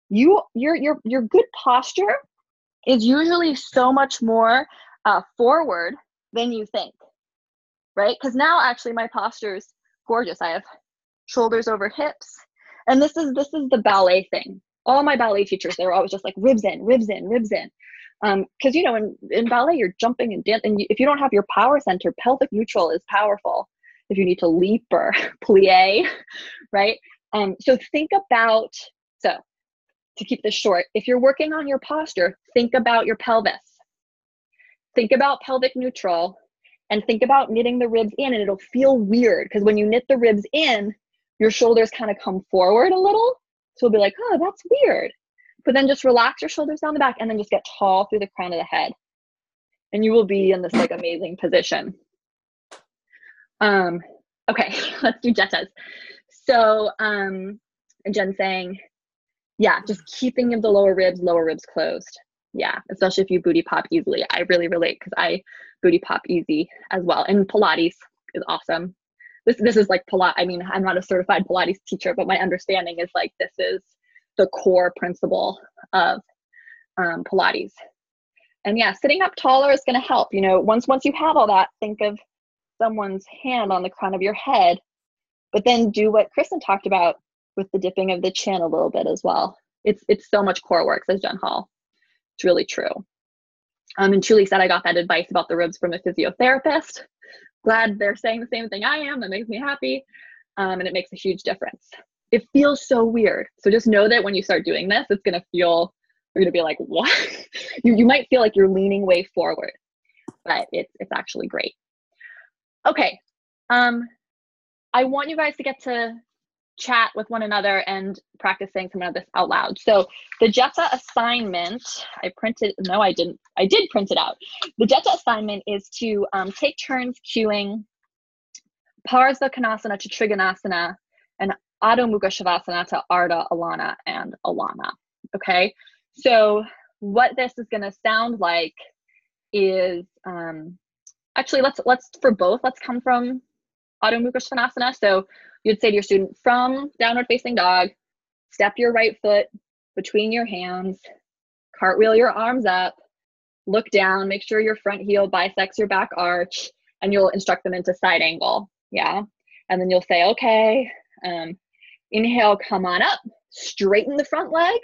your good posture is usually so much more forward than you think, right? Because now actually my posture is gorgeous. I have shoulders over hips, and this is the ballet thing. All my ballet teachers, they were always just like ribs in. Because in ballet you're jumping and dancing, and if you don't have your power center, pelvic neutral is powerful. If you need to leap or plie, right? So to keep this short, if you're working on your posture, think about your pelvis. Think about pelvic neutral and think about knitting the ribs in, and it'll feel weird because when you knit the ribs in, your shoulders kind of come forward a little. So it'll be like, oh, that's weird. But then just relax your shoulders down the back and then just get tall through the crown of the head. And you will be in this like amazing position. Okay, let's do jettas. So, Jen saying, yeah, just keeping of the lower ribs closed. Yeah, especially if you booty pop easily. I really relate because I booty pop easy as well. And Pilates is awesome. This is like Pilates. I mean, I'm not a certified Pilates teacher, but my understanding is like this is the core principle of Pilates. And yeah, sitting up taller is going to help. Once you have all that, think of someone's hand on the crown of your head, but then do what Kristen talked about with the dipping of the chin a little bit as well. It's so much core work, says Jen Hall. It's really true. And Julie said I got that advice about the ribs from a physiotherapist. Glad they're saying the same thing I am. That makes me happy. And it makes a huge difference. It feels so weird. So just know that when you start doing this, it's going to feel, you're going to be like, what? you might feel like you're leaning way forward, but it's actually great. Okay. I want you guys to get to chat with one another and practice saying some of this out loud. So the Jetta assignment, I did print it out. The Jetta assignment is to take turns cueing Parsvakonasana to Trikonasana and Adho Mukha Shavasana to Ardha, Alana, and Alana. Okay, so what this is going to sound like is actually let's come from Adho Mukha Shavasana. So you'd say to your student, from downward facing dog, step your right foot between your hands, cartwheel your arms up, look down, make sure your front heel bisects your back arch, and you'll instruct them into side angle. Yeah. And then you'll say, okay, inhale, come on up, straighten the front leg,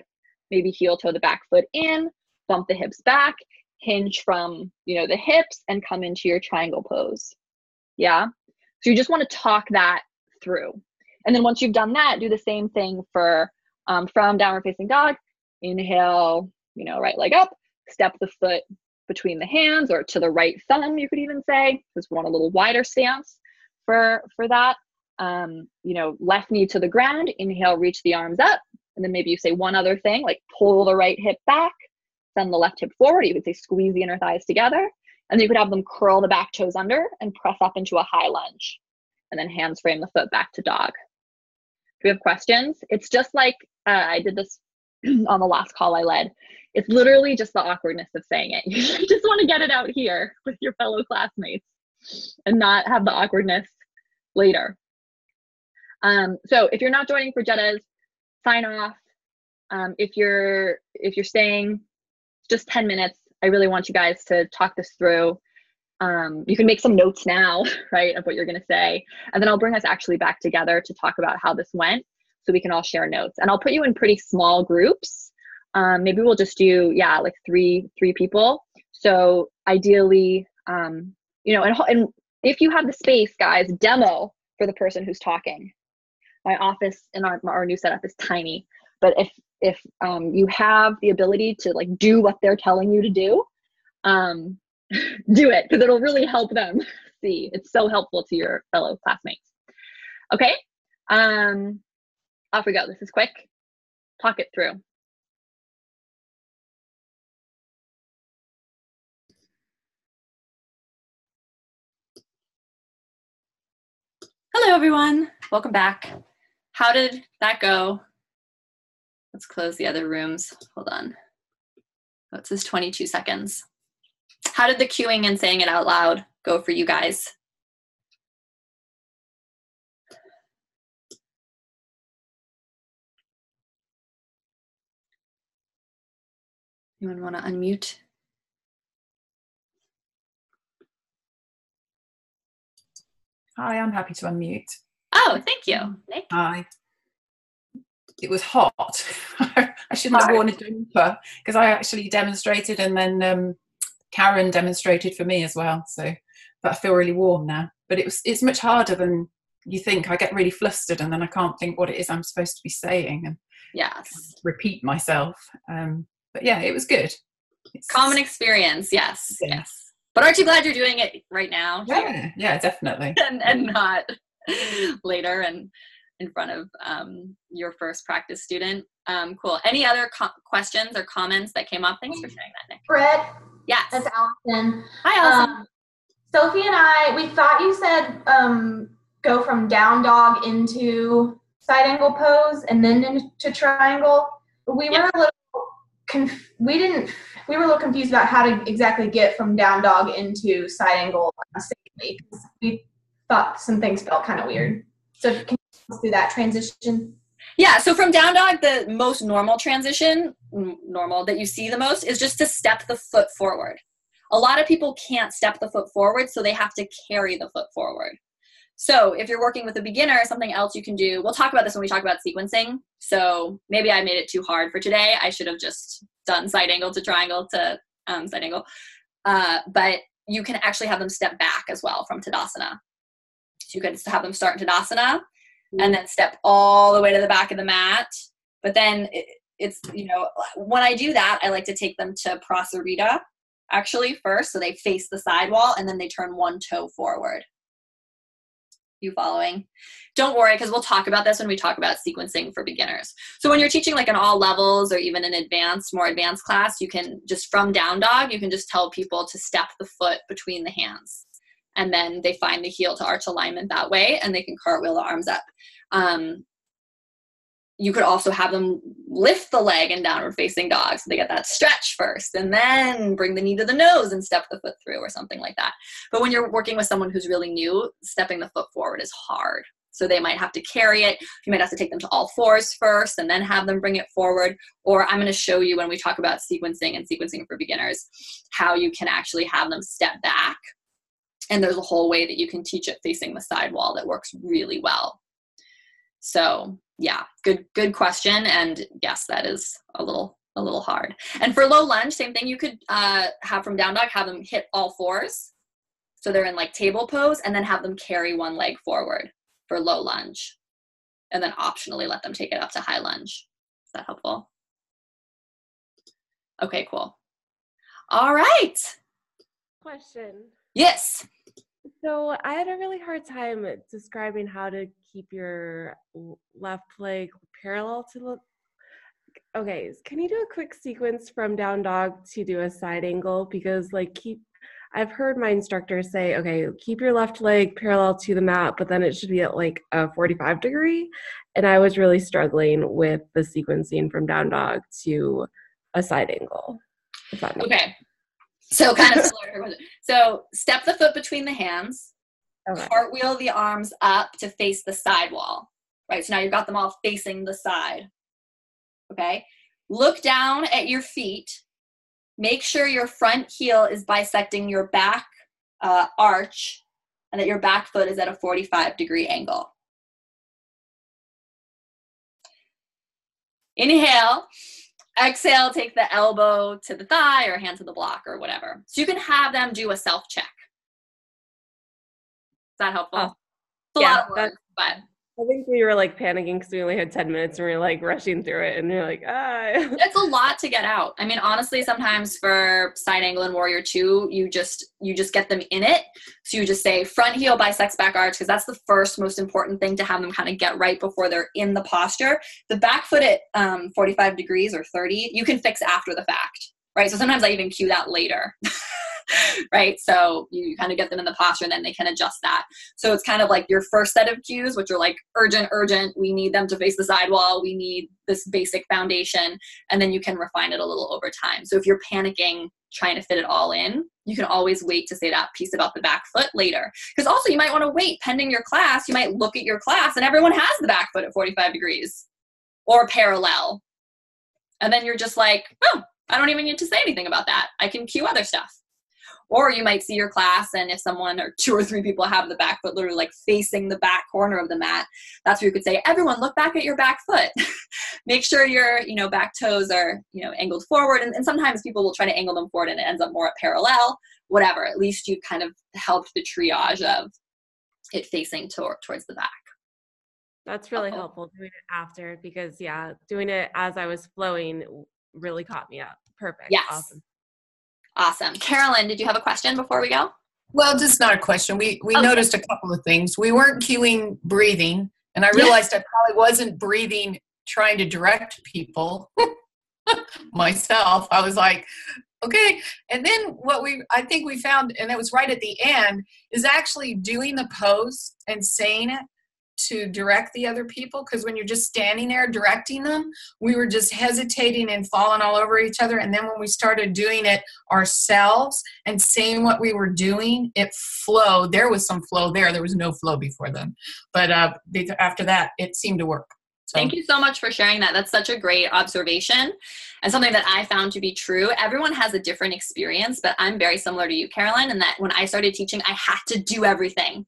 maybe heel toe the back foot in, bump the hips back, hinge from, the hips, and come into your triangle pose. Yeah. So you just want to talk that through. And then once you've done that, do the same thing for from downward facing dog. Inhale, right leg up, step the foot between the hands or to the right thumb, you could even say, because we want a little wider stance for that. Left knee to the ground, inhale, reach the arms up. And then maybe you say one other thing, like pull the right hip back, send the left hip forward. You could say squeeze the inner thighs together. And then you could have them curl the back toes under and press up into a high lunge. And then hands frame the foot back to dog. Do we have questions? It's just like I did this on the last call I led. It's literally just the awkwardness of saying it. You just want to get it out here with your fellow classmates and not have the awkwardness later. So if you're not joining for Jettas, sign off. If you're staying just 10 minutes, I really want you guys to talk this through. You can make some notes now, right, of what you're going to say. And then I'll bring us actually back together to talk about how this went so we can all share notes. And I'll put you in pretty small groups. Maybe we'll just do, like three people. So ideally, and if you have the space, guys, demo for the person who's talking. My office in our new setup is tiny, but if you have the ability to like do what they're telling you to do, do it, because it'll really help them see. It's so helpful to your fellow classmates. Okay, off we go. This is quick. Talk it through. Hello, everyone. Welcome back. How did that go? Let's close the other rooms. Hold on. Oh, it says 22 seconds. How did the cueing and saying it out loud go for you guys? Anyone want to unmute? Hi, I'm happy to unmute. Oh, thank you. Nick? Hi. It was hot. I shouldn't have worn a jumper because I actually demonstrated and then Karen demonstrated for me as well. So, but I feel really warm now. But it's much harder than you think. I get really flustered and then I can't think what it is I'm supposed to be saying and repeat myself. But yeah, it was good. Common experience, yes. But aren't you glad you're doing it right now? Yeah, definitely. and not later and in front of your first practice student. Cool. Any other questions or comments that came up? Thanks for sharing that, Nick. Brett. Yes. That's Allison. Hi, Allison. Sophie and we thought you said go from down dog into side angle pose and then into triangle. We were a little we were a little confused about how to exactly get from down dog into side angle safely. We thought some things felt kind of weird. So can you walk us through that transition? Yeah, so from down dog, the most normal transition, that you see the most, is just to step the foot forward. A lot of people can't step the foot forward, so they have to carry the foot forward. So if you're working with a beginner, something else you can do, we'll talk about this when we talk about sequencing. So maybe I made it too hard for today. I should have just done side angle to triangle to side angle. but you can actually have them step back as well from Tadasana. So you could have them start in Tadasana and then step all the way to the back of the mat. But then it's, you know, when I do that, I like to take them to Prasarita actually first. So they face the side wall and then they turn one toe forward. You following? Don't worry, because we'll talk about this when we talk about sequencing for beginners. So when you're teaching like in all levels or even an more advanced class, you can just from down dog, you can just tell people to step the foot between the hands. And then they find the heel to arch alignment that way, and they can cartwheel the arms up. You could also have them lift the leg in downward facing dog. So they get that stretch first and then bring the knee to the nose and step the foot through or something like that. But when you're working with someone who's really new, stepping the foot forward is hard. So they might have to carry it. You might have to take them to all fours first and then have them bring it forward. Or I'm going to show you when we talk about sequencing and sequencing for beginners, how you can actually have them step back. And there's a whole way that you can teach it facing the side wall that works really well. So yeah, good question. And yes, that is a little hard. And for low lunge, same thing. You could have from down dog, have them hit all fours. So they're in like table pose, and then have them carry one leg forward for low lunge. And then optionally let them take it up to high lunge. Is that helpful? Okay, cool. All right. Question. Yes. So I had a really hard time describing how to keep your left leg parallel to the. Okay, can you do a quick sequence from down dog to do a side angle? Because like I've heard my instructor say, okay, keep your left leg parallel to the mat, but then it should be at like a 45 degree. And I was really struggling with the sequencing from down dog to a side angle. Okay. So kind of similar. So step the foot between the hands, okay. Cartwheel the arms up to face the side wall, right? So now you've got them all facing the side, okay? Look down at your feet. Make sure your front heel is bisecting your back arch and that your back foot is at a 45-degree angle. Inhale. Exhale, take the elbow to the thigh or hand to the block or whatever. So you can have them do a self-check. Is that helpful? It's a lot of work, but. I think we were like panicking because we only had 10 minutes and we were like rushing through it and you're like, ah. It's a lot to get out. I mean, honestly, sometimes for side angle and warrior 2, you just get them in it. So you just say front heel bisects back arch, because that's the first most important thing to have them kind of get right before they're in the posture. The back foot at 45 degrees or 30, you can fix after the fact, right? So sometimes I even cue that later. Right? So you kind of get them in the posture and then they can adjust that. So it's kind of like your first set of cues, which are like urgent. We need them to face the side wall. We need this basic foundation. And then you can refine it a little over time. So if you're panicking, trying to fit it all in, you can always wait to say that piece about the back foot later. Because also you might want to wait pending your class. You might look at your class and everyone has the back foot at 45 degrees or parallel. And then you're just like, oh, I don't even need to say anything about that. I can cue other stuff. Or you might see your class, and if someone or 2 or 3 people have the back foot literally like facing the back corner of the mat, that's where you could say, everyone look back at your back foot. Make sure your, back toes are, angled forward. And sometimes people will try to angle them forward and it ends up more at parallel, whatever. At least you kind of helped the triage of it facing towards the back. That's really helpful doing it after, because doing it as I was flowing really caught me up. Perfect. Yes. Awesome. Carolyn, did you have a question before we go? Well, just not a question. We noticed a couple of things. We weren't cueing breathing, and I realized I probably wasn't breathing trying to direct people myself. I was like, okay. And then I think we found, and it was right at the end, is actually doing the pose and saying it to direct the other people. Because when you're just standing there directing them, we were just hesitating and falling all over each other. And then when we started doing it ourselves and saying what we were doing, it flowed. There was some flow there. There was no flow before then. But after that, it seemed to work. So. Thank you so much for sharing that. That's such a great observation and something that I found to be true. Everyone has a different experience, but I'm very similar to you, Carolyn, in that when I started teaching, I had to do everything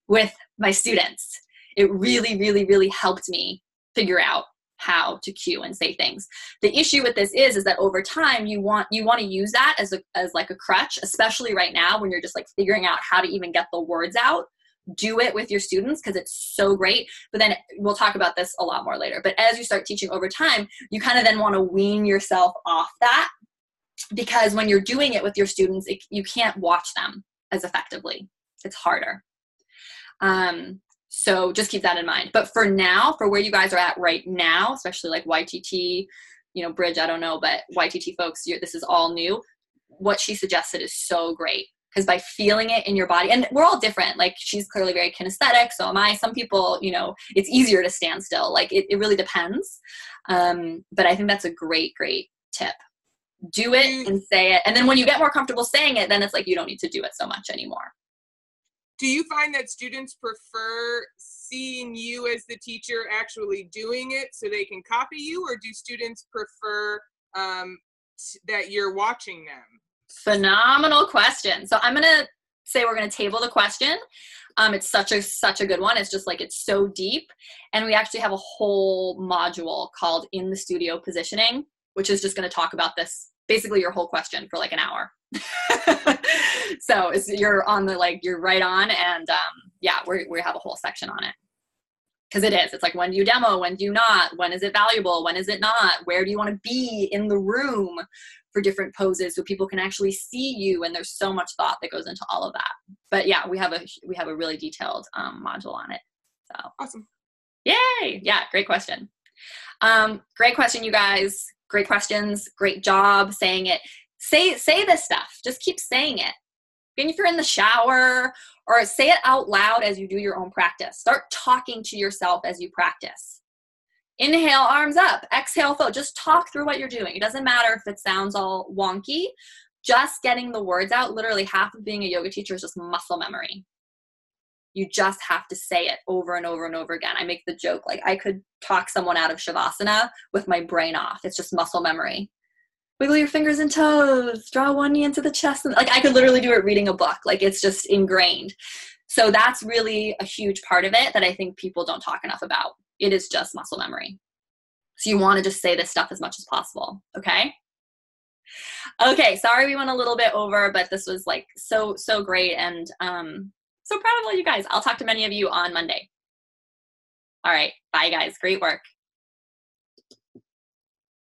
with my students. It really, really, really helped me figure out how to cue and say things. The issue with this is that over time you want to use that as like a crutch, especially right now when you're just like figuring out how to even get the words out. Do it with your students because it's so great. But then we'll talk about this a lot more later. But as you start teaching over time, you kind of then want to wean yourself off that, because when you're doing it with your students, you can't watch them as effectively. It's harder. So just keep that in mind. But for now, for where you guys are at right now, especially like YTT, Bridge, I don't know, but YTT folks, this is all new. What she suggested is so great, because by feeling it in your body, and we're all different. Like, she's clearly very kinesthetic, so am I. Some people, it's easier to stand still. Like, it really depends. But I think that's a great, great tip. Do it and say it. And then when you get more comfortable saying it, then it's like you don't need to do it so much anymore. Do you find that students prefer seeing you as the teacher actually doing it so they can copy you, or do students prefer that you're watching them? Phenomenal question. So I'm going to say we're going to table the question. It's such a good one. It's just like, it's so deep. And we actually have a whole module called In the Studio Positioning, which is just going to talk about this, basically your whole question for like an hour. So you're right on. And we have a whole section on it. Because it's like, when do you demo? When do you not? When is it valuable? When is it not? Where do you want to be in the room for different poses so people can actually see you? And there's so much thought that goes into all of that. But yeah, we have a really detailed module on it. So awesome. Yay. Yeah. Great question. Great question, you guys. Great questions. Great job saying it. Say this stuff. Just keep saying it. Even if you're in the shower, or say it out loud as you do your own practice. Start talking to yourself as you practice. Inhale, arms up. Exhale, float. Just talk through what you're doing. It doesn't matter if it sounds all wonky. Just getting the words out. Literally half of being a yoga teacher is just muscle memory. You just have to say it over and over and over again. I make the joke, like, I could talk someone out of Shavasana with my brain off. It's just muscle memory. Wiggle your fingers and toes, draw one knee into the chest. Like, I could literally do it reading a book. Like, it's just ingrained. So that's really a huge part of it that I think people don't talk enough about. It is just muscle memory. So you want to just say this stuff as much as possible. Okay. Okay. Sorry we went a little bit over, but this was like so great. And so proud of all you guys. I'll talk to many of you on Monday. All right. Bye guys. Great work.